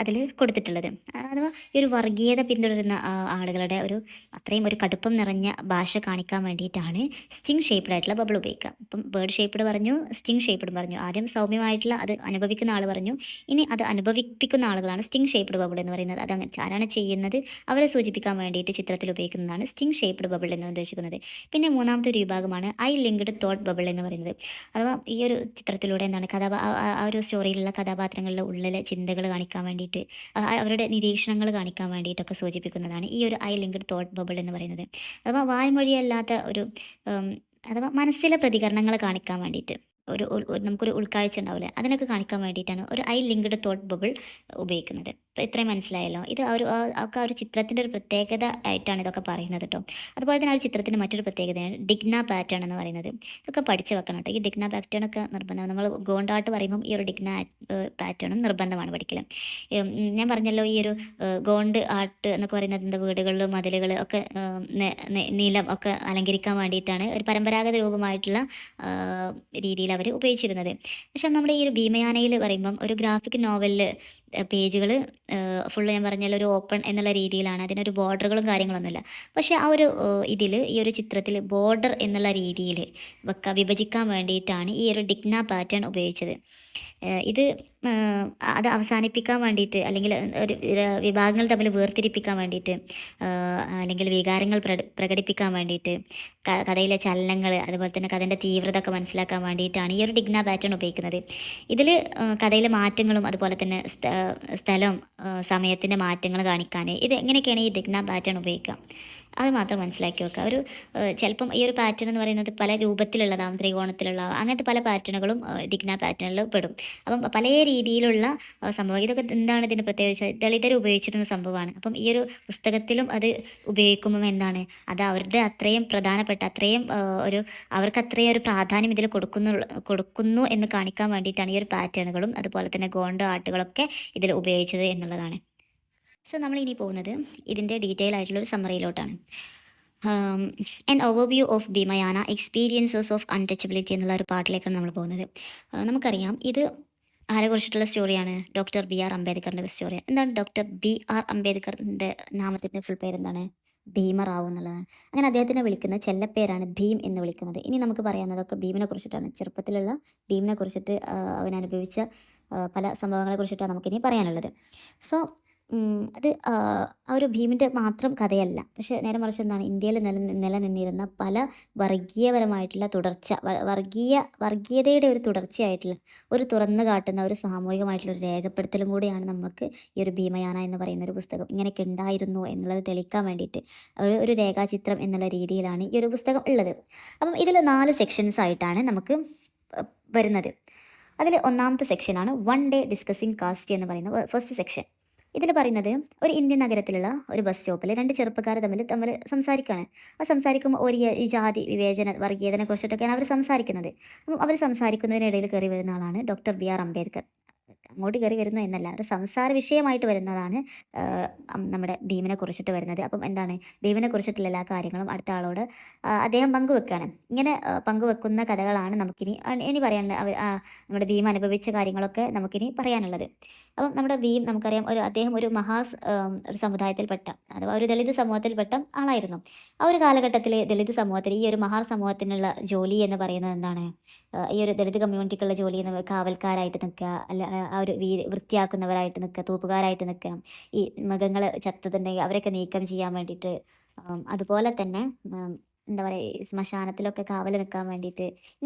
Speaker 1: അതിൽ കൊടുത്തിട്ടുള്ളത്. അഥവാ ഈ ഒരു വർഗീയത പിന്തുടരുന്ന ആളുകളുടെ ഒരു അത്രയും ഒരു കടുപ്പം നിറഞ്ഞ ഭാഷ കാണിക്കാൻ വേണ്ടിയിട്ടാണ് സ്റ്റിങ് ഷേപ്പ്ഡ് ആയിട്ടുള്ള ബബിൾ ഉപയോഗിക്കുക. ഇപ്പം ബേർഡ് ഷേപ്പ്ഡ് പറഞ്ഞു, സ്റ്റിങ് ഷേപ്പ്ഡ് പറഞ്ഞു. ആദ്യം സൗമ്യമായിട്ടുള്ള അത് അനുഭവിക്കുന്ന ആൾ പറഞ്ഞു, ഇനി അത് അനുഭവിപ്പിക്കുന്ന ആളുകളാണ് സ്റ്റിങ് ഷേപ്പ്ഡ് ബബിൾ എന്ന് പറയുന്നത്. അത് ആരാണ് ചെയ്യുന്നത് അവരെ സൂചിപ്പിക്കാൻ വേണ്ടിയിട്ട് ചിത്രത്തിൽ ഉപയോഗിക്കുന്നതാണ് സ്റ്റിങ് ഷേപ്പ്ഡ് ബബിൾ എന്ന് ഉദ്ദേശിക്കുന്നത്. പിന്നെ മൂന്നാമത്തെ ഒരു വിഭാഗമാണ് ഐ ലിങ്ക്ഡ് തോട്ട് ബബിൾ എന്ന് പറയുന്നത്. അഥവാ ഈ ഒരു ചിത്രത്തിലൂടെ എന്താണ് ആ ഒരു സ്റ്റോറിയിലുള്ള കഥാപാത്രങ്ങളുടെ ഉള്ളിലെ ചിന്തകൾ കാണിക്കാൻ വേണ്ടിയിട്ട് അവരുടെ നിരീക്ഷണങ്ങൾ കാണിക്കാൻ വേണ്ടിയിട്ടൊക്കെ സൂചിപ്പിക്കുന്നതാണ് ഈ ഒരു ഐ ലിങ്ക്ഡ് തോട്ട് ബബിൾ എന്ന് പറയുന്നത്. അഥവാ വായ്മൊഴിയല്ലാത്ത ഒരു അഥവാ മനസ്സിലെ പ്രതികരണങ്ങൾ കാണിക്കാൻ വേണ്ടിയിട്ട് നമുക്കൊരു ഉൾക്കാഴ്ച ഉണ്ടാവില്ലേ, അതിനൊക്കെ കാണിക്കാൻ വേണ്ടിയിട്ടാണ് ഒരു ഐ ലിങ്ക്ഡ് തോട്ട് ബബിൾ ഉപയോഗിക്കുന്നത്. അപ്പോൾ ഇത്രയും മനസ്സിലായല്ലോ. ഇത് ആ ഒരു ചിത്രത്തിൻ്റെ ഒരു പ്രത്യേകത ആയിട്ടാണ് ഇതൊക്കെ പറയുന്നത് കേട്ടോ. അതുപോലെ തന്നെ ആ ഒരു ചിത്രത്തിൻ്റെ മറ്റൊരു പ്രത്യേകതയാണ് ഡിഗ്ന പാറ്റേൺ എന്ന് പറയുന്നത്. ഇതൊക്കെ പഠിച്ച് വെക്കണം കേട്ടോ. ഈ ഡിഗ്ന പാറ്റേണൊക്കെ നിർബന്ധമാണ്. നമ്മൾ ഗോണ്ടാട്ട് പറയുമ്പം ഈ ഒരു ഡിഗ്ന പാറ്റേണും നിർബന്ധമാണ് പഠിക്കൽ. ഞാൻ പറഞ്ഞല്ലോ ഈ ഒരു ഗോണ്ട് ആർട്ട് എന്നൊക്കെ പറയുന്നത് എന്താ, വീടുകളിലും മതിലുകൾ ഒക്കെ നിലം ഒക്കെ അലങ്കരിക്കാൻ വേണ്ടിയിട്ടാണ് ഒരു പരമ്പരാഗത രൂപമായിട്ടുള്ള രീതിയിൽ അവർ ഉപയോഗിച്ചിരുന്നത്. പക്ഷെ നമ്മുടെ ഈ ഒരു ഭീമയാനയിൽ പറയുമ്പം ഒരു ഗ്രാഫിക് നോവലിൽ പേജുകൾ ഫുള്ള് ഞാൻ പറഞ്ഞാൽ ഒരു ഓപ്പൺ എന്നുള്ള രീതിയിലാണ്. അതിനൊരു ബോർഡറുകളും കാര്യങ്ങളൊന്നുമില്ല. പക്ഷേ ആ ഒരു ഇതിൽ ഈ ഒരു ചിത്രത്തിൽ ബോർഡർ എന്നുള്ള രീതിയിൽ വിഭജിക്കാൻ വേണ്ടിയിട്ടാണ് ഈ ഒരു ഡിഗ്ന പാറ്റേൺ ഉപയോഗിച്ചത്. ഇത് അത് അവസാനിപ്പിക്കാൻ വേണ്ടിയിട്ട് അല്ലെങ്കിൽ ഒരു വിഭാഗങ്ങൾ തമ്മിൽ വേർതിരിപ്പിക്കാൻ വേണ്ടിയിട്ട് അല്ലെങ്കിൽ വികാരങ്ങൾ പ്രകടിപ്പിക്കാൻ വേണ്ടിയിട്ട് കഥയിലെ ചലനങ്ങൾ അതുപോലെ തന്നെ കഥൻ്റെ തീവ്രത ഒക്കെ മനസ്സിലാക്കാൻ വേണ്ടിയിട്ടാണ് ഈ ഒരു ഡിഗ്ന പാറ്റേൺ ഉപയോഗിക്കുന്നത്. ഇതിൽ കഥയിലെ മാറ്റങ്ങളും അതുപോലെ തന്നെ സ്ഥലം സമയത്തിൻ്റെ മാറ്റങ്ങൾ കാണിക്കാൻ ഇത് എങ്ങനെയൊക്കെയാണ് ഈ ഡിഗ്ന പാറ്റേൺ ഉപയോഗിക്കുക അത് മാത്രം മനസ്സിലാക്കി വെക്കുക. ഒരു ചിലപ്പം ഈ ഒരു പാറ്റേൺ എന്ന് പറയുന്നത് പല രൂപത്തിലുള്ളതാവും, ത്രികോണത്തിലുള്ളതാവും, അങ്ങനത്തെ പല പാറ്റേണുകളും ഡിഗ്ന പാറ്റേണിൽ പെടും. അപ്പം പല രീതിയിലുള്ള സംഭവം. ഇതൊക്കെ എന്താണ് ഇതിൻ്റെ പ്രത്യേകിച്ച് ദളിതർ ഉപയോഗിച്ചിരുന്ന സംഭവമാണ്. അപ്പം ഈ ഒരു പുസ്തകത്തിലും അത് ഉപയോഗിക്കുമ്പം എന്താണ് അത് അവരുടെ അത്രയും പ്രധാനപ്പെട്ട അത്രയും അവർക്ക് അത്രയും ഒരു പ്രാധാന്യം ഇതിൽ കൊടുക്കുന്നു എന്ന് കാണിക്കാൻ വേണ്ടിയിട്ടാണ് ഈ ഒരു പാറ്റേണുകളും അതുപോലെ തന്നെ ഗോണ്ട് ആർട്ടുകളൊക്കെ ഇതിൽ ഉപയോഗിച്ചത് എന്നുള്ളതാണ്. സോ നമ്മൾ ഇനി പോകുന്നത് ഇതിൻ്റെ ഡീറ്റെയിൽ ആയിട്ടുള്ളൊരു സമ്മറിയിലോട്ടാണ്. An overview of Bhimayana experiences of untouchability എന്നുള്ള ഒരു പാട്ടിലേക്കാണ് നമ്മൾ പോകുന്നത്. നമുക്കറിയാം ഇത് ആരെ കുറിച്ചിട്ടുള്ള സ്റ്റോറിയാണ്? ഡോക്ടർ BR അംബേദ്കറിൻ്റെ സ്റ്റോറിയാണ്. എന്താണ് ഡോക്ടർ BR അംബേദ്കറിൻ്റെ നാമത്തിൻ്റെ ഫുൾ പേര് എന്താണ്? ഭീമറാവു എന്നുള്ളതാണ്. അങ്ങനെ അദ്ദേഹത്തിനെ വിളിക്കുന്ന ചെല്ലപ്പേരാണ് ഭീം എന്ന് വിളിക്കുന്നത്. ഇനി നമുക്ക് പറയാവുന്നതൊക്കെ ഭീമിനെ കുറിച്ചിട്ടാണ്. ചെറുപ്പത്തിലുള്ള ഭീമിനെ കുറിച്ചിട്ട് അവൻ അനുഭവിച്ച പല സംഭവങ്ങളെ കുറിച്ചിട്ടാണ് നമുക്കിനി പറയാനുള്ളത്. സോ അത് ആ ഒരു ഭീമിൻ്റെ മാത്രം കഥയല്ല. പക്ഷേ നേരെ മറിച്ച് എന്താണ് ഇന്ത്യയിൽ നിലനിന്നിരുന്ന പല വർഗീയപരമായിട്ടുള്ള തുടർച്ച വർഗീയതയുടെ ഒരു തുടർച്ചയായിട്ടുള്ള ഒരു തുറന്നു കാട്ടുന്ന ഒരു സാമൂഹികമായിട്ടുള്ള ഒരു രേഖപ്പെടുത്തലും കൂടിയാണ് നമുക്ക് ഈ ഒരു ഭീമയാന എന്ന് പറയുന്ന ഒരു പുസ്തകം. ഇങ്ങനെയൊക്കെ ഉണ്ടായിരുന്നു എന്നുള്ളത് തെളിയിക്കാൻ വേണ്ടിയിട്ട് ഒരു രേഖാചിത്രം എന്നുള്ള രീതിയിലാണ് ഈ ഒരു പുസ്തകം ഉള്ളത്. അപ്പം ഇതിൽ 4 സെക്ഷൻസ് ആയിട്ടാണ് നമുക്ക് വരുന്നത്. അതിൽ ഒന്നാമത്തെ സെക്ഷനാണ് വൺ ഡേ ഡിസ്കസിങ് കാസ്റ്റ് എന്ന് പറയുന്ന ഫസ്റ്റ് സെക്ഷൻ. ഇതിൽ പറയുന്നത് ഒരു ഇന്ത്യൻ നഗരത്തിലുള്ള ഒരു ബസ് സ്റ്റോപ്പിൽ 2 ചെറുപ്പക്കാർ തമ്മിൽ സംസാരിക്കുകയാണ്. ആ സംസാരിക്കുമ്പോൾ ഈ ജാതി വിവേചന വർഗീയതനെ കുറിച്ചിട്ടൊക്കെയാണ് അവർ സംസാരിക്കുന്നത്. അപ്പം അവർ സംസാരിക്കുന്നതിനിടയിൽ കയറി വരുന്ന ആളാണ് ഡോക്ടർ BR അംബേദ്കർ. അങ്ങോട്ട് കയറി വരുന്നു എന്നല്ല, ഒരു സംസാര വിഷയമായിട്ട് വരുന്നതാണ് നമ്മുടെ ഭീമിനെ കുറിച്ചിട്ട് വരുന്നത്. അപ്പം എന്താണ് ഭീമിനെ കുറിച്ചിട്ടുള്ള എല്ലാ കാര്യങ്ങളും അടുത്ത ആളോട് അദ്ദേഹം പങ്കുവെക്കുകയാണ്. ഇങ്ങനെ പങ്കുവെക്കുന്ന കഥകളാണ് ഇനി പറയാനുള്ള നമ്മുടെ ഭീം അനുഭവിച്ച കാര്യങ്ങളൊക്കെ നമുക്കിനി പറയാനുള്ളത്. അപ്പം നമ്മുടെ ഭീം നമുക്കറിയാം അദ്ദേഹം ഒരു ഒരു സമുദായത്തിൽപ്പെട്ട അഥവാ ഒരു ദളിത് സമൂഹത്തിൽപ്പെട്ട ആളായിരുന്നു. ആ ഒരു കാലഘട്ടത്തിൽ ദളിത് സമൂഹത്തിൽ ഈ ഒരു മഹാർ സമൂഹത്തിനുള്ള ജോലി എന്ന് പറയുന്നത് എന്താണ്? ഈ ഒരു ദളിത് കമ്മ്യൂണിറ്റിക്കുള്ള ജോലി എന്ന് കാവൽക്കാരായിട്ട് നിൽക്കുക, അല്ല ആ ഒരു വൃത്തിയാക്കുന്നവരായിട്ട് നിൽക്കുക, തൂപ്പുകാരായിട്ട് നിൽക്കുക, ഈ മൃഗങ്ങൾ ചത്തതുണ്ടെങ്കിൽ അവരൊക്കെ നീക്കം ചെയ്യാൻ വേണ്ടിയിട്ട്, അതുപോലെ തന്നെ എന്താ പറയുക, ഈ ശ്മശാനത്തിലൊക്കെ കാവൽ നിൽക്കാൻ വേണ്ടിയിട്ട്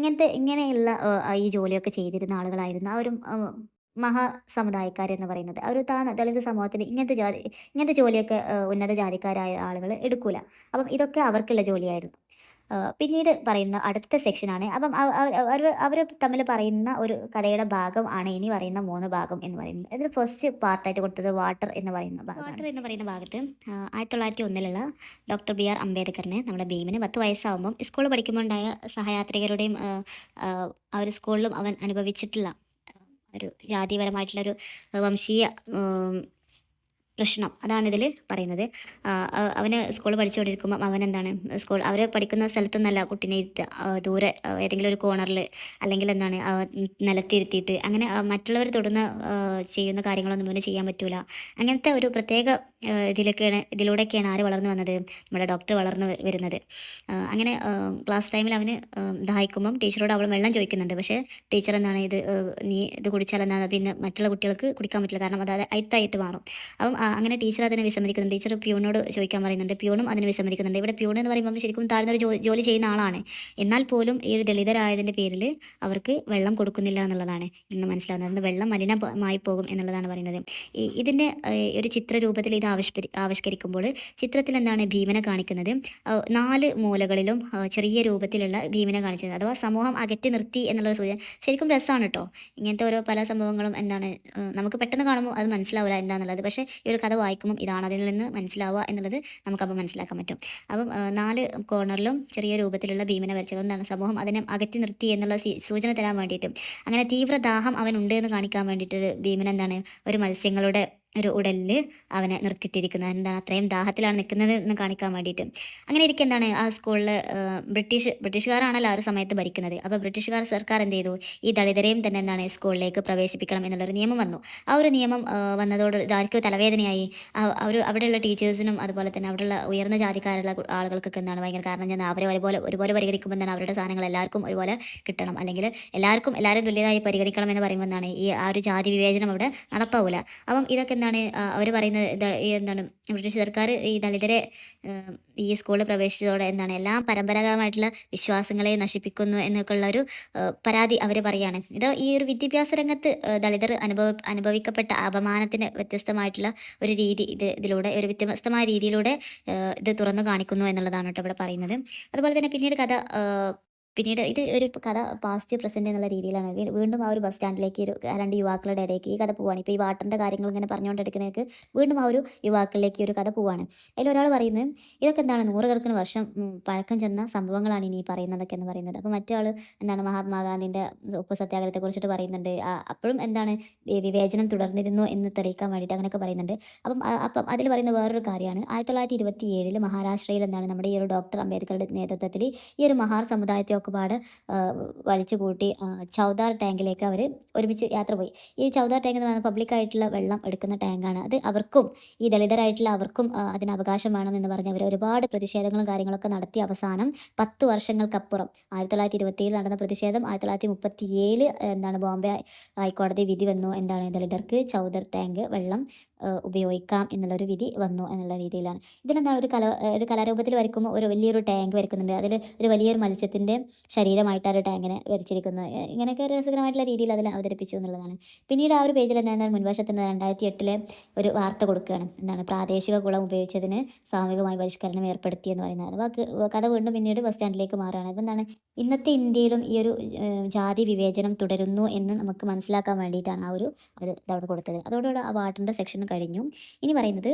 Speaker 1: ഇങ്ങനെയുള്ള ഈ ജോലിയൊക്കെ ചെയ്തിരുന്ന ആളുകളായിരുന്നു ആ ഒരു മഹാസമുദായക്കാരെന്ന് പറയുന്നത്. ആ ഒരു ദളിത് സമൂഹത്തിന് ഇങ്ങനത്തെ ജോലിയൊക്കെ ഉന്നത ജാതിക്കാരായ ആളുകൾ എടുക്കൂല. അപ്പം ഇതൊക്കെ അവർക്കുള്ള ജോലിയായിരുന്നു. പിന്നീട് പറയുന്ന അടുത്ത സെക്ഷനാണ്. അപ്പം അവർ തമ്മിൽ പറയുന്ന ഒരു കഥയുടെ ഭാഗം ആണ് ഇനി പറയുന്ന 3 ഭാഗം എന്ന് പറയുന്നത്. ഇതിൽ ഫസ്റ്റ് പാർട്ടായിട്ട് കൊടുത്തത് വാട്ടർ എന്ന് പറയുന്ന ഭാഗമാണ്. വാട്ടർ എന്ന് പറയുന്ന ഭാഗത്ത് 1901 ഡോക്ടർ ബി ആർ അംബേദ്കറിന്, നമ്മുടെ ഭീമിന് 10 വയസ്സാകുമ്പം സ്കൂളിൽ പഠിക്കുമ്പോൾ ഉണ്ടായ സഹയാത്രികരുടെയും ആ ഒരു സ്കൂളിലും അവൻ അനുഭവിച്ചിട്ടുള്ള ഒരു ജാതിപരമായിട്ടുള്ളൊരു വംശീയ പ്രശ്നം അതാണിതിൽ പറയുന്നത്. അവന് സ്കൂളിൽ പഠിച്ചുകൊണ്ടിരിക്കുമ്പം അവനെന്താണ്, അവർ പഠിക്കുന്ന സ്ഥലത്തൊന്നല്ല കുട്ടീനെ ഇരുത്തുക, ദൂരെ ഏതെങ്കിലും ഒരു കോർണറിൽ അല്ലെങ്കിൽ എന്താണ് നിലത്തിരുത്തിയിട്ട് അങ്ങനെ മറ്റുള്ളവർ തൊടുന്ന ചെയ്യുന്ന കാര്യങ്ങളൊന്നും ഇവന് ചെയ്യാൻ പറ്റൂല. അങ്ങനത്തെ ഒരു പ്രത്യേക ഇതിലൂടെയൊക്കെയാണ് ആര് വളർന്നു വന്നത്, നമ്മുടെ ഡോക്ടർ വളർന്നു വരുന്നത്. അങ്ങനെ ക്ലാസ് ടൈമിൽ അവന് ദാഹിക്കുമ്പം ടീച്ചറോട് അവൾ വെള്ളം ചോദിക്കുന്നുണ്ട്. പക്ഷേ ടീച്ചർ എന്താണ്, നീ ഇത് കുടിച്ചാൽ എന്താണ് പിന്നെ മറ്റുള്ള കുട്ടികൾക്ക് കുടിക്കാൻ പറ്റില്ല, കാരണം അത് അയിത്തായിട്ട് മാറും. അപ്പം അങ്ങനെ ടീച്ചർ അതിനെ വിസമ്മതിക്കുന്നുണ്ട്. ടീച്ചർ പ്യൂണിനോട് ചോദിക്കാൻ പറയുന്നുണ്ട്. പ്യൂണും അതിനെ വിസമ്മതിക്കുന്നുണ്ട്. ഇവിടെ പ്യൂൺ എന്ന് പറയുമ്പോൾ ശരിക്കും താഴ്ന്നൊരു ജോലി ചെയ്യുന്ന ആളാണ്. എന്നാൽ പോലും ഈ ഒരു ദളിതരായതിൻ്റെ പേരിൽ അവർക്ക് വെള്ളം കൊടുക്കുന്നില്ല എന്നുള്ളതാണ് ഇന്ന് മനസ്സിലാകുന്നത്. അന്ന് വെള്ളം മലിനമായി പോകും എന്നുള്ളതാണ് പറയുന്നത്. ഇതിൻ്റെ ഒരു ചിത്രരൂപത്തിൽ ഇത് ആവിഷ്കരിക്കുമ്പോൾ ചിത്രത്തിൽ എന്താണ് ഭീമനെ കാണിക്കുന്നത്, 4 മൂലകളിലും ചെറിയ രൂപത്തിലുള്ള ഭീമനെ കാണിച്ചത്, അഥവാ സമൂഹം അകറ്റി നിർത്തി എന്നുള്ളൊരു സൂചന. ശരിക്കും രസമാണ് കേട്ടോ. ഇങ്ങനത്തെ ഓരോ പല സംഭവങ്ങളും എന്താണ് നമുക്ക് പെട്ടെന്ന് കാണുമ്പോൾ അത് മനസ്സിലാവില്ല എന്താണെന്നുള്ളത്. പക്ഷേ ഈ ഒരു കഥ വായിക്കുമ്പം ഇതാണ് അതിൽ നിന്ന് മനസ്സിലാവുക എന്നുള്ളത് നമുക്കപ്പോൾ മനസ്സിലാക്കാൻ പറ്റും. അപ്പം 4 കോർണറിലും ചെറിയ രൂപത്തിലുള്ള ഭീമനെ വരച്ചത് എന്താണ്, സമൂഹം അതിനെ അകറ്റി നിർത്തി എന്നുള്ള സൂചന തരാൻ വേണ്ടിയിട്ട്. അങ്ങനെ തീവ്ര ദാഹം അവനുണ്ട് എന്ന് കാണിക്കാൻ വേണ്ടിയിട്ട് ഭീമൻ എന്താണ് ഒരു മത്സ്യങ്ങളുടെ ഒരു ഉടലിൽ അവനെ നിർത്തിയിട്ടിരിക്കുന്നത്. എന്താണ്, അത്രയും ദാഹത്തിലാണ് നിൽക്കുന്നത് എന്ന് കാണിക്കാൻ വേണ്ടിയിട്ട്. അങ്ങനെ ഇരിക്കെ എന്താണ് ആ സ്കൂളിൽ ബ്രിട്ടീഷുകാരാണല്ലോ ആ ഒരു സമയത്ത് ഭരിക്കുന്നത്. അപ്പോൾ ബ്രിട്ടീഷുകാർ സർക്കാർ എന്ത് ചെയ്തു, ഈ ദളിതരെയും തന്നെ എന്താണ് സ്കൂളിലേക്ക് പ്രവേശിപ്പിക്കണം എന്നുള്ളൊരു നിയമം വന്നു. ആ ഒരു നിയമം വന്നതോട് ഇതാർക്ക് തലവേദനയായി, അവിടെയുള്ള ടീച്ചേഴ്സിനും അതുപോലെ തന്നെ അവിടെയുള്ള ഉയർന്ന ജാതിക്കാരുള്ള ആളുകൾക്കൊക്കെ എന്താണ് ഭയങ്കര, കാരണം ഞാൻ അവരെ ഒരുപോലെ പരിഗണിക്കുമ്പോൾ എന്താണ് അവരുടെ സാധനങ്ങൾ എല്ലാവർക്കും ഒരുപോലെ കിട്ടണം, അല്ലെങ്കിൽ എല്ലാവരും തുല്യതായി പരിഗണിക്കണം എന്ന് പറയുമ്പോൾ എന്താണ് ഈ ആ ഒരു ജാതി വിവേചനം അവിടെ നടപ്പാവില്ല. അപ്പം ഇതൊക്കെ എന്താണ് അവർ പറയുന്നത്, എന്താണ് ബ്രിട്ടീഷ് സർക്കാർ ഈ ദളിതരെ ഈ സ്കൂളിൽ പ്രവേശിച്ചതോടെ എന്താണ് എല്ലാ പരമ്പരാഗതമായിട്ടുള്ള വിശ്വാസങ്ങളെ നശിപ്പിക്കുന്നു എന്നൊക്കെ ഉള്ളൊരു പരാതി അവർ പറയുകയാണ്. ഇത് ഈ ഒരു വിദ്യാഭ്യാസ രംഗത്ത് ദളിതർ അനുഭവിക്കപ്പെട്ട അപമാനത്തിന് വ്യത്യസ്തമായിട്ടുള്ള ഒരു രീതി ഇതിലൂടെ ഒരു വ്യത്യസ്തമായ രീതിയിലൂടെ ഇത് തുറന്നു കാണിക്കുന്നു എന്നുള്ളതാണ് കേട്ടോ ഇവിടെ പറയുന്നത്. അതുപോലെ തന്നെ പിന്നീട് ഇത് ഒരു കഥ പാസ്റ്റ് പ്രസൻറ്റ് എന്നുള്ള രീതിയിലാണ്. വീണ്ടും ആ ഒരു ബസ് സ്റ്റാൻഡിലേക്ക് 2 യുവാക്കളുടെ ഇടയ്ക്ക് ഈ കഥ പോവുകയാണ്. ഇപ്പോൾ ഈ വാട്ടറിൻ്റെ കാര്യങ്ങൾ ഇങ്ങനെ പറഞ്ഞുകൊണ്ടിരിക്കുന്നതിലേക്ക് വീണ്ടും ആ ഒരു യുവാക്കളിലേക്ക് ഒരു കഥ പോവുകയാണ്. അതിലൊരാൾ പറയുന്നത്, ഇതൊക്കെ എന്താണ് 100 വർഷം പഴക്കം ചെന്ന സംഭവങ്ങളാണ് ഇനി പറയുന്നതൊക്കെ എന്ന് പറയുന്നത്. അപ്പോൾ മറ്റേ ആൾ എന്താണ് മഹാത്മാഗാന്ധിൻ്റെ ഉപ്പ് സത്യാഗ്രഹത്തെ കുറിച്ചിട്ട് പറയുന്നുണ്ട്. അപ്പോഴും എന്താണ് വിവേചനം തുടർന്നിരുന്നു എന്ന് തെളിയിക്കാൻ വേണ്ടിയിട്ട് അങ്ങനെയൊക്കെ പറയുന്നുണ്ട്. അപ്പം അതിൽ പറയുന്ന വേറൊരു കാര്യമാണ്, 1927 മഹാരാഷ്ട്രയിൽ എന്താണ് നമ്മുടെ ഈ ഒരു ഡോക്ടർ അംബേദ്കറുടെ നേതൃത്വത്തിൽ ഈ ഒരു മഹാർ സമുദായത്തെ ഒരുപാട് വലിച്ചു കൂട്ടി ചൗദാർ ടാങ്കിലേക്ക് അവർ ഒരുമിച്ച് യാത്ര പോയി. ഈ ചൗദാർ ടാങ്ക് എന്ന് പറയുന്നത് പബ്ലിക്കായിട്ടുള്ള വെള്ളം എടുക്കുന്ന ടാങ്കാണ്. അത് അവർക്കും ഈ ദളിതരായിട്ടുള്ള അവർക്കും അതിന് അവകാശം വേണമെന്ന് പറഞ്ഞ് അവർ ഒരുപാട് പ്രതിഷേധങ്ങളും കാര്യങ്ങളൊക്കെ നടത്തി അവസാനം 10 വർഷങ്ങൾക്കപ്പുറം 1927 നടന്ന പ്രതിഷേധം 1937 എന്താണ് ബോംബെ ഹൈക്കോടതി വിധി വന്നു, എന്താണ് ദളിതർക്ക് ചൗദാർ ടാങ്ക് വെള്ളം ഉപയോഗിക്കാം എന്നുള്ളൊരു വിധി വന്നു എന്നുള്ള രീതിയിലാണ്. ഇതിലെന്താണ് ഒരു കലാരൂപത്തിൽ വരയ്ക്കുമ്പോൾ ഒരു വലിയൊരു ടാങ്ക് വരയ്ക്കുന്നുണ്ട്. അതിൽ ഒരു വലിയൊരു മത്സ്യത്തിൻ്റെ ശരീരമായിട്ടാണ് ഒരു ടാങ്കിനെ വരച്ചിരിക്കുന്നത്. ഇങ്ങനെയൊക്കെ രസകരമായിട്ടുള്ള രീതിയിൽ അതിൽ അവതരിപ്പിച്ചു എന്നുള്ളതാണ്. പിന്നീട് ആ ഒരു പേജിൽ തന്നെ മുൻവശത്ത് 2008 ഒരു വാർത്ത കൊടുക്കുകയാണ്, എന്താണ് പ്രാദേശിക കുളം ഉപയോഗിച്ചതിന് സാമൂഹികമായ പരിഷ്കരണം ഏർപ്പെടുത്തി എന്ന് പറയുന്നത്. അഥവാ കഥ വീണ്ടും പിന്നീട് ബസ് സ്റ്റാൻഡിലേക്ക് മാറുകയാണ്. അപ്പോൾ എന്താണ് ഇന്നത്തെ ഇന്ത്യയിലും ഈ ഒരു ജാതി വിവേചനം തുടരുന്നു എന്ന് നമുക്ക് മനസ്സിലാക്കാൻ വേണ്ടിയിട്ടാണ് ആ ഒരു ഇതവിടെ കൊടുത്തത്. അതോടുകൂടെ ആ വാട്ടറിൻ്റെ സെക്ഷൻ കഴിഞ്ഞു. ഇനി പറയുന്നത്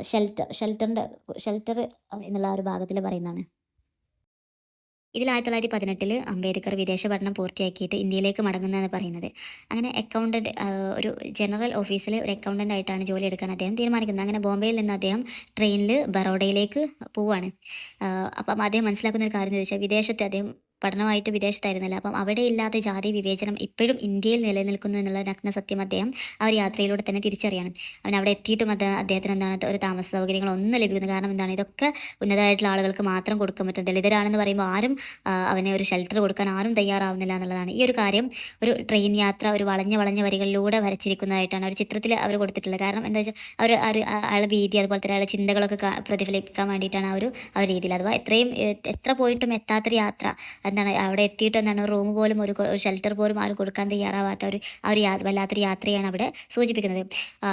Speaker 1: ഷെൽട്ടർ എന്നുള്ള ആ ഒരു ഭാഗത്തിൽ പറയുന്നതാണ്. ഇതിൽ 1918 അംബേദ്കർ വിദേശ പഠനം പൂർത്തിയാക്കിയിട്ട് ഇന്ത്യയിലേക്ക് മടങ്ങുന്നതെന്ന് പറയുന്നത്. അങ്ങനെ ഒരു ജനറൽ ഓഫീസിൽ ഒരു അക്കൗണ്ടൻ്റ് ആയിട്ടാണ് ജോലി എടുക്കാൻ അദ്ദേഹം തീരുമാനിക്കുന്നത്. അങ്ങനെ ബോംബെയിൽ നിന്ന് അദ്ദേഹം ട്രെയിനിൽ ബറോഡയിലേക്ക് പോവുകയാണ്. അപ്പം അദ്ദേഹം മനസ്സിലാക്കുന്ന ഒരു കാര്യം എന്ന് ചോദിച്ചാൽ, വിദേശത്ത് അദ്ദേഹം പഠനമായിട്ട് വിദേശത്തായിരുന്നല്ലോ. അപ്പം അവിടെ ഇല്ലാത്ത ജാതി വിവേചനം ഇപ്പോഴും ഇന്ത്യയിൽ നിലനിൽക്കുന്നു എന്നുള്ള നഗ്ന സത്യം അദ്ദേഹം ആ ഒരു യാത്രയിലൂടെ തന്നെ തിരിച്ചറിയാണ്. അവൻ അവിടെ എത്തിയിട്ടും അദ്ദേഹത്തിന് എന്താണ് ഒരു താമസ സൗകര്യങ്ങളൊന്നും ലഭിക്കുന്നത് കാരണം എന്താണ് ഇതൊക്കെ ഉന്നതമായിട്ടുള്ള ആളുകൾക്ക് മാത്രം കൊടുക്കാൻ പറ്റും. ദളിതരാണെന്ന് പറയുമ്പോൾ ആരും അവനെ ഒരു ഷെൽട്ടർ കൊടുക്കാൻ ആരും തയ്യാറാവുന്നില്ല എന്നുള്ളതാണ്. ഈ ഒരു കാര്യം ഒരു ട്രെയിൻ യാത്ര ഒരു വളഞ്ഞ വളഞ്ഞ വരികളിലൂടെ വരച്ചിരിക്കുന്നതായിട്ടാണ് ഒരു ചിത്രത്തിൽ അവർ കൊടുത്തിട്ടുള്ളത്. കാരണം എന്താ വെച്ചാൽ അവർ അയാളുടെ ഭീതി അതുപോലെ തന്നെ അയാളുടെ ചിന്തകളൊക്കെ പ്രതിഫലിപ്പിക്കാൻ വേണ്ടിയിട്ടാണ് ആ ഒരു രീതിയിൽ. അഥവാ എത്ര പോയിട്ടും എത്താത്തൊരു യാത്ര എന്താണ് അവിടെ എത്തിയിട്ട് എന്താണ് റൂം പോലും ഒരു ഷെൽട്ടർ പോലും ആരും കൊടുക്കാൻ തയ്യാറാവാത്ത ഒരു വല്ലാത്തൊരു യാത്രയാണ് അവിടെ സൂചിപ്പിക്കുന്നത്.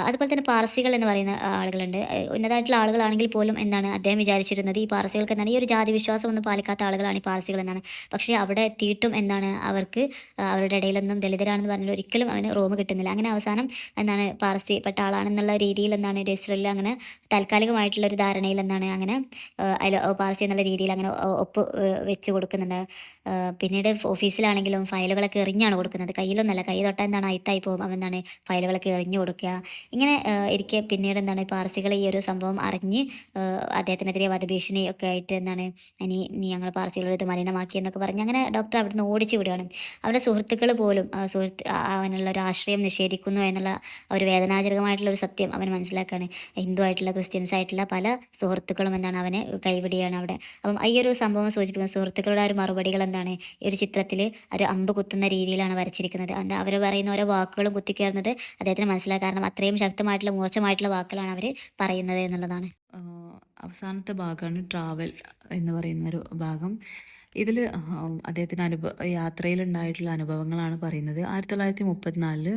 Speaker 1: അതുപോലെ തന്നെ പാർസികൾ എന്ന് പറയുന്ന ആളുകളുണ്ട്. ഉന്നതമായിട്ടുള്ള ആളുകളാണെങ്കിൽ പോലും എന്താണ് അദ്ദേഹം വിചാരിച്ചിരുന്നത് ഈ പാർസികൾക്ക് എന്താണ് ഈ ഒരു ജാതി വിശ്വാസം ഒന്നും പാലിക്കാത്ത ആളുകളാണ് ഈ പാർസികൾ എന്നാണ്. പക്ഷേ അവിടെ എത്തിയിട്ടും എന്താണ് അവർക്ക് അവരുടെ ഇടയിലൊന്നും ദളിതരാണെന്ന് പറഞ്ഞാൽ ഒരിക്കലും അവന് റൂം കിട്ടുന്നില്ല. അങ്ങനെ അവസാനം എന്താണ് പാർസി പെട്ട ആളാണെന്നുള്ള രീതിയിൽ എന്താണ് രജിസ്റ്ററിൽ അങ്ങനെ താൽക്കാലികമായിട്ടുള്ള ഒരു ധാരണയിൽ എന്താണ് അങ്ങനെ അതിൽ പാർസി എന്നുള്ള രീതിയിൽ അങ്ങനെ ഒപ്പ് വെച്ച് കൊടുക്കുന്നുണ്ട്. പിന്നീട് ഓഫീസിലാണെങ്കിലും ഫയലുകളൊക്കെ എറിഞ്ഞാണ് കൊടുക്കുന്നത്. കയ്യിലൊന്നല്ല, കൈ തൊട്ടാൽ എന്താണ് അയിത്തായി പോകും. അവൻ എന്താണ് ഫയലുകളൊക്കെ എറിഞ്ഞു കൊടുക്കുക. ഇങ്ങനെ ഇരിക്കെ പിന്നീട് എന്താണ് പാർസികൾ ഈ ഒരു സംഭവം അറിഞ്ഞ് അദ്ദേഹത്തിനെതിരെ വധഭീഷണി ഒക്കെ ആയിട്ട് എന്താണ് നീ ഞങ്ങൾ പാർസികളോട് ഇത് മലിനമാക്കി എന്നൊക്കെ പറഞ്ഞ് അങ്ങനെ ഡോക്ടർ അവിടുന്ന് ഓടിച്ചു വിടുകയാണ്. അവൻ്റെ സുഹൃത്തുക്കൾ പോലും അവനുള്ള ഒരു ആശ്രയം നിഷേധിക്കുന്നു എന്നുള്ള ഒരു വേദനാജനകമായിട്ടുള്ള ഒരു സത്യം അവൻ മനസ്സിലാക്കുകയാണ്. ഹിന്ദു ആയിട്ടുള്ള ക്രിസ്ത്യൻസ് ആയിട്ടുള്ള പല സുഹൃത്തുക്കളും എന്താണ് അവനെ കൈവിടുകയാണ് അവിടെ. അപ്പം ഈ ഒരു സംഭവം സൂചിപ്പിക്കുന്ന സുഹൃത്തുക്കളുടെ ഒരു മറുപടികൾ എന്താണ് ഈ ഒരു ചിത്രത്തിൽ ഒരു അമ്പ് കുത്തുന്ന രീതിയിലാണ് വരച്ചിരിക്കുന്നത്. എന്താ അവർ പറയുന്ന ഓരോ വാക്കുകളും കുത്തിക്കയറുന്നത് അദ്ദേഹത്തിന് മനസ്സിലാക്കാം. കാരണം അത്രയും ശക്തമായിട്ടുള്ള മോശമായിട്ടുള്ള വാക്കുകളാണ് അവർ പറയുന്നത് എന്നുള്ളതാണ്.
Speaker 2: അവസാനത്തെ ഭാഗമാണ് ട്രാവൽ എന്ന് പറയുന്നൊരു ഭാഗം. ഇതിൽ അദ്ദേഹത്തിൻ്റെ യാത്രയിലുണ്ടായിട്ടുള്ള അനുഭവങ്ങളാണ് പറയുന്നത്. 1934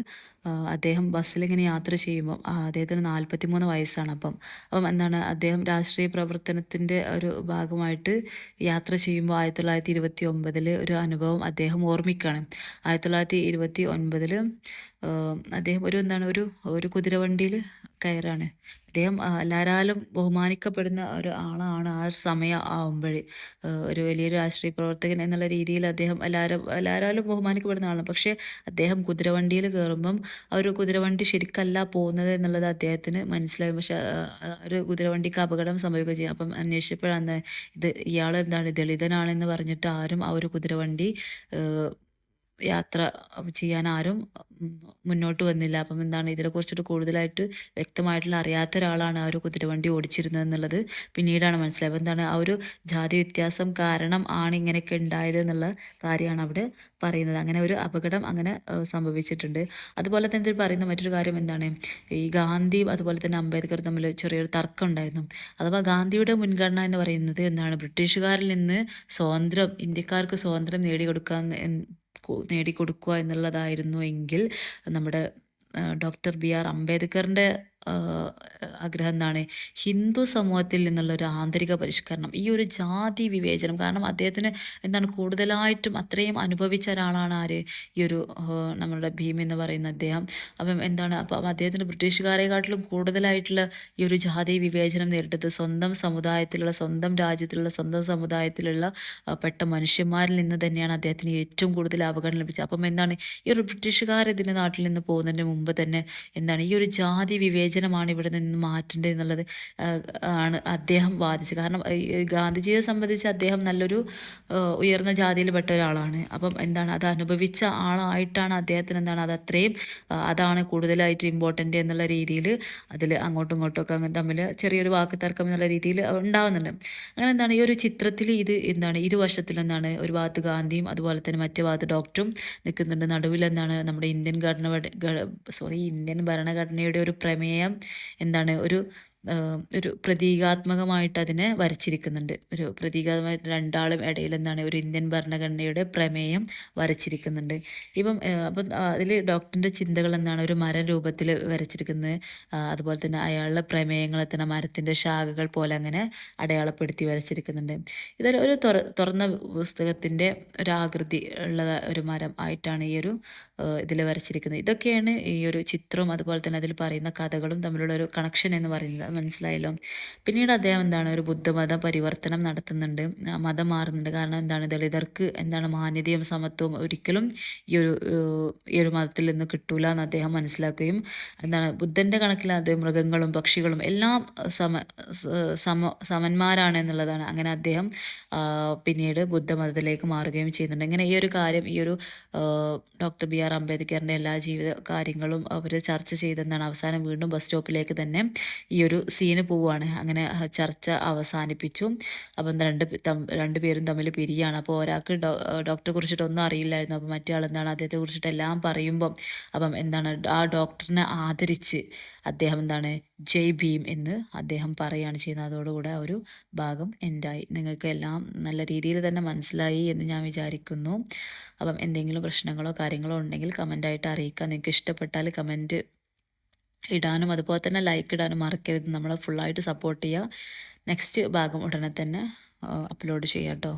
Speaker 2: അദ്ദേഹം ബസ്സിലിങ്ങനെ യാത്ര ചെയ്യുമ്പോൾ അദ്ദേഹത്തിന് 43 വയസ്സാണ്. അപ്പം എന്താണ് അദ്ദേഹം രാഷ്ട്രീയ പ്രവർത്തനത്തിൻ്റെ ഒരു ഭാഗമായിട്ട് യാത്ര ചെയ്യുമ്പോൾ 1929 ഒരു അനുഭവം അദ്ദേഹം ഓർമ്മിക്കുകയാണ്. 1929 അദ്ദേഹം ഒരു കുതിരവണ്ടിയിൽ കയറാണ്. അദ്ദേഹം എല്ലാവരാലും ബഹുമാനിക്കപ്പെടുന്ന ഒരാളാണ് ആ സമയം ആവുമ്പോഴേ. ഒരു വലിയൊരു രാഷ്ട്രീയ പ്രവർത്തകൻ എന്നുള്ള രീതിയിൽ അദ്ദേഹം എല്ലാവരാലും ബഹുമാനിക്കപ്പെടുന്ന ആളാണ്. പക്ഷേ അദ്ദേഹം കുതിരവണ്ടിയിൽ കയറുമ്പം ആ ഒരു കുതിരവണ്ടി ശരിക്കല്ല പോകുന്നത് എന്നുള്ളത് അദ്ദേഹത്തിന് മനസ്സിലാകും. പക്ഷെ ഒരു കുതിരവണ്ടിക്ക് അപകടം സംഭവിക്കുകയും ചെയ്യും. അപ്പം അന്വേഷിച്ചപ്പോഴാണ് ഇയാൾ എന്താണ് ദളിതനാണെന്ന് പറഞ്ഞിട്ട് ആരും ആ ഒരു കുതിരവണ്ടി യാത്ര ചെയ്യാൻ ആരും മുന്നോട്ട് വന്നില്ല. അപ്പം എന്താണ് ഇതിനെക്കുറിച്ചിട്ട് കൂടുതലായിട്ട് വ്യക്തമായിട്ടുള്ള അറിയാത്ത ഒരാളാണ് ആ ഒരു കുതിരവണ്ടി ഓടിച്ചിരുന്നത് എന്നുള്ളത് പിന്നീടാണ് മനസ്സിലായത്. എന്താണ് ആ ഒരു ജാതി വ്യത്യാസം കാരണം ആണ് ഇങ്ങനെയൊക്കെ ഉണ്ടായത് എന്നുള്ള കാര്യമാണ് അവിടെ പറയുന്നത്. അങ്ങനെ ഒരു അപകടം അങ്ങനെ സംഭവിച്ചിട്ടുണ്ട്. അതുപോലെ തന്നെ ഇതിൽ പറയുന്ന മറ്റൊരു കാര്യം എന്താണ്, ഈ ഗാന്ധിയും അതുപോലെ തന്നെ അംബേദ്കർ തമ്മിൽ ചെറിയൊരു തർക്കം ഉണ്ടായിരുന്നു. അഥവാ ഗാന്ധിയുടെ മുൻഗണന എന്ന് പറയുന്നത് എന്താണ്, ബ്രിട്ടീഷുകാരിൽ നിന്ന് ഇന്ത്യക്കാർക്ക് സ്വാതന്ത്ര്യം നേടിക്കൊടുക്കുക എന്നുള്ളതായിരുന്നു എങ്കിൽ നമ്മുടെ ഡോക്ടർ BR അംബേദ്കറിൻ്റെ ആഗ്രഹം എന്താണ്, ഹിന്ദു സമൂഹത്തിൽ നിന്നുള്ള ഒരു ആന്തരിക പരിഷ്കരണം. ഈ ഒരു ജാതി വിവേചനം കാരണം അദ്ദേഹത്തിന് എന്താണ് കൂടുതലായിട്ടും അത്രയും അനുഭവിച്ച ഒരാളാണ് ആര്, ഈ ഒരു നമ്മുടെ ഭീം എന്ന് പറയുന്ന അദ്ദേഹം. അപ്പം അദ്ദേഹത്തിന് ബ്രിട്ടീഷുകാരെക്കാട്ടിലും കൂടുതലായിട്ടുള്ള ഈ ഒരു ജാതി വിവേചനം നേരിട്ടത് സ്വന്തം സമുദായത്തിലുള്ള സ്വന്തം രാജ്യത്തിലുള്ള സ്വന്തം സമുദായത്തിലുള്ള പെട്ട മനുഷ്യന്മാരിൽ നിന്ന് തന്നെയാണ് അദ്ദേഹത്തിന് ഏറ്റവും കൂടുതൽ അവഗണന ലഭിച്ചത്. അപ്പം എന്താണ് ഈ ഒരു ബ്രിട്ടീഷുകാർ ഇതിൻ്റെ നാട്ടിൽ നിന്ന് പോകുന്നതിന് മുമ്പ് തന്നെ എന്താണ് ഈ ഒരു ജാതി വിവേചനമാണ് ഇവിടെ നിന്ന് മാറ്റേണ്ടത് എന്നുള്ളത് ആണ് അദ്ദേഹം വാദിച്ചത്. കാരണം ഗാന്ധിജിയെ സംബന്ധിച്ച് അദ്ദേഹം നല്ലൊരു ഉയർന്ന ജാതിയിൽപ്പെട്ട ഒരാളാണ്. അപ്പം എന്താണ് അത് അനുഭവിച്ച ആളായിട്ടാണ് അദ്ദേഹത്തിന് എന്താണ് അതാണ് കൂടുതലായിട്ട് ഇമ്പോർട്ടൻ്റ് എന്നുള്ള രീതിയിൽ അതിൽ അങ്ങോട്ടും ഇങ്ങോട്ടും ഒക്കെ അങ്ങനെ തമ്മിൽ ചെറിയൊരു വാക്ക് തർക്കം എന്നുള്ള രീതിയിൽ ഉണ്ടാവുന്നുണ്ട്. അങ്ങനെ എന്താണ് ഈ ഒരു ചിത്രത്തിൽ എന്താണ് ഇരുവശത്തിൽ എന്താണ് ഒരു ഭാഗത്ത് ഗാന്ധിയും അതുപോലെ തന്നെ മറ്റേ ഭാഗത്ത് ഡോക്ടറും നിൽക്കുന്നുണ്ട്. നടുവിൽ എന്താണ് നമ്മുടെ ഇന്ത്യൻ ഭരണഘടനയുടെ ഒരു പ്രമേയം എന്താണ് ഒരു പ്രതീകാത്മകമായിട്ട് അതിനെ വരച്ചിരിക്കുന്നുണ്ട്. ഒരു പ്രതീകാത്മകമായിട്ട് രണ്ടാളും ഇടയിൽ എന്താണ് ഒരു ഇന്ത്യൻ ഭരണഘടനയുടെ പ്രമേയം വരച്ചിരിക്കുന്നുണ്ട്. അപ്പം അതിൽ ഡോക്ടറിൻ്റെ ചിന്തകൾ എന്താണ് ഒരു മര രൂപത്തിൽ വരച്ചിരിക്കുന്നത്. അതുപോലെ തന്നെ അയാളുടെ പ്രമേയങ്ങളെ തന്നെ മരത്തിൻ്റെ ശാഖകൾ പോലെ അങ്ങനെ അടയാളപ്പെടുത്തി വരച്ചിരിക്കുന്നുണ്ട്. ഇതൊരു തുറന്ന പുസ്തകത്തിൻ്റെ ഒരാകൃതി ഉള്ള ഒരു മരം ആയിട്ടാണ് ഈ ഒരു ഇതിൽ വരച്ചിരിക്കുന്നത്. ഇതൊക്കെയാണ് ഈ ഒരു ചിത്രവും അതുപോലെ തന്നെ അതിൽ പറയുന്ന കഥകളും തമ്മിലുള്ള ഒരു കണക്ഷൻ എന്ന് പറയുന്നത്. മനസ്സിലായല്ലോ. പിന്നീട് അദ്ദേഹം എന്താണ് ഒരു ബുദ്ധമത പരിവർത്തനം നടത്തുന്നുണ്ട്, മതം മാറുന്നുണ്ട്. കാരണം എന്താണ്, ദളിതർക്ക് എന്താണ് മാന്യതയും സമത്വവും ഒരിക്കലും ഈ ഒരു മതത്തിൽ നിന്ന് കിട്ടൂല എന്ന് അദ്ദേഹം മനസ്സിലാക്കുകയും എന്താണ് ബുദ്ധൻ്റെ കണക്കിൽ അത് മൃഗങ്ങളും പക്ഷികളും എല്ലാം സമന്മാരാണ് എന്നുള്ളതാണ്. അങ്ങനെ അദ്ദേഹം പിന്നീട് ബുദ്ധമതത്തിലേക്ക് മാറുകയും ചെയ്യുന്നുണ്ട്. ഇങ്ങനെ ഈ ഒരു കാര്യം ഡോക്ടർ ബി ആർ അംബേദ്കറിൻ്റെ എല്ലാ ജീവിത കാര്യങ്ങളും അവർ ചർച്ച ചെയ്തെന്നാണ്. അവസാനം വീണ്ടും ബസ് സ്റ്റോപ്പിലേക്ക് തന്നെ ഈ ഒരു സീന് പോവുകയാണ്. അങ്ങനെ ചർച്ച അവസാനിപ്പിച്ചു. അപ്പം രണ്ടുപേരും തമ്മിൽ പിരിയാണ്. അപ്പോൾ ഒരാൾക്ക് ഡോക്ടറെ കുറിച്ചിട്ടൊന്നും അറിയില്ലായിരുന്നു. അപ്പം മറ്റേ ആൾ എന്താണ് അദ്ദേഹത്തെ കുറിച്ചിട്ട് എല്ലാം പറയുമ്പം അപ്പം എന്താണ് ആ ഡോക്ടറിനെ ആദരിച്ച് അദ്ദേഹം എന്താണ് ജയ് ഭീം എന്ന് അദ്ദേഹം പറയുകയാണ് ചെയ്യുന്നത്. അതോടുകൂടെ ആ ഒരു ഭാഗം എൻഡായി. നിങ്ങൾക്ക് എല്ലാം നല്ല രീതിയിൽ തന്നെ മനസ്സിലായി എന്ന് ഞാൻ വിചാരിക്കുന്നു. അപ്പം എന്തെങ്കിലും പ്രശ്നങ്ങളോ കാര്യങ്ങളോ ഉണ്ടെങ്കിൽ കമൻ്റായിട്ട് അറിയിക്കുക. നിങ്ങൾക്ക് ഇഷ്ടപ്പെട്ടാൽ കമൻറ്റ് ഇടാനും അതുപോലെ തന്നെ ലൈക്ക് ഇടാനും മറക്കരുത്. നമ്മളെ ഫുള്ളായിട്ട് സപ്പോർട്ട് ചെയ്യുക. നെക്സ്റ്റ് ഭാഗം ഉടനെ തന്നെ അപ്ലോഡ് ചെയ്യാം കേട്ടോ.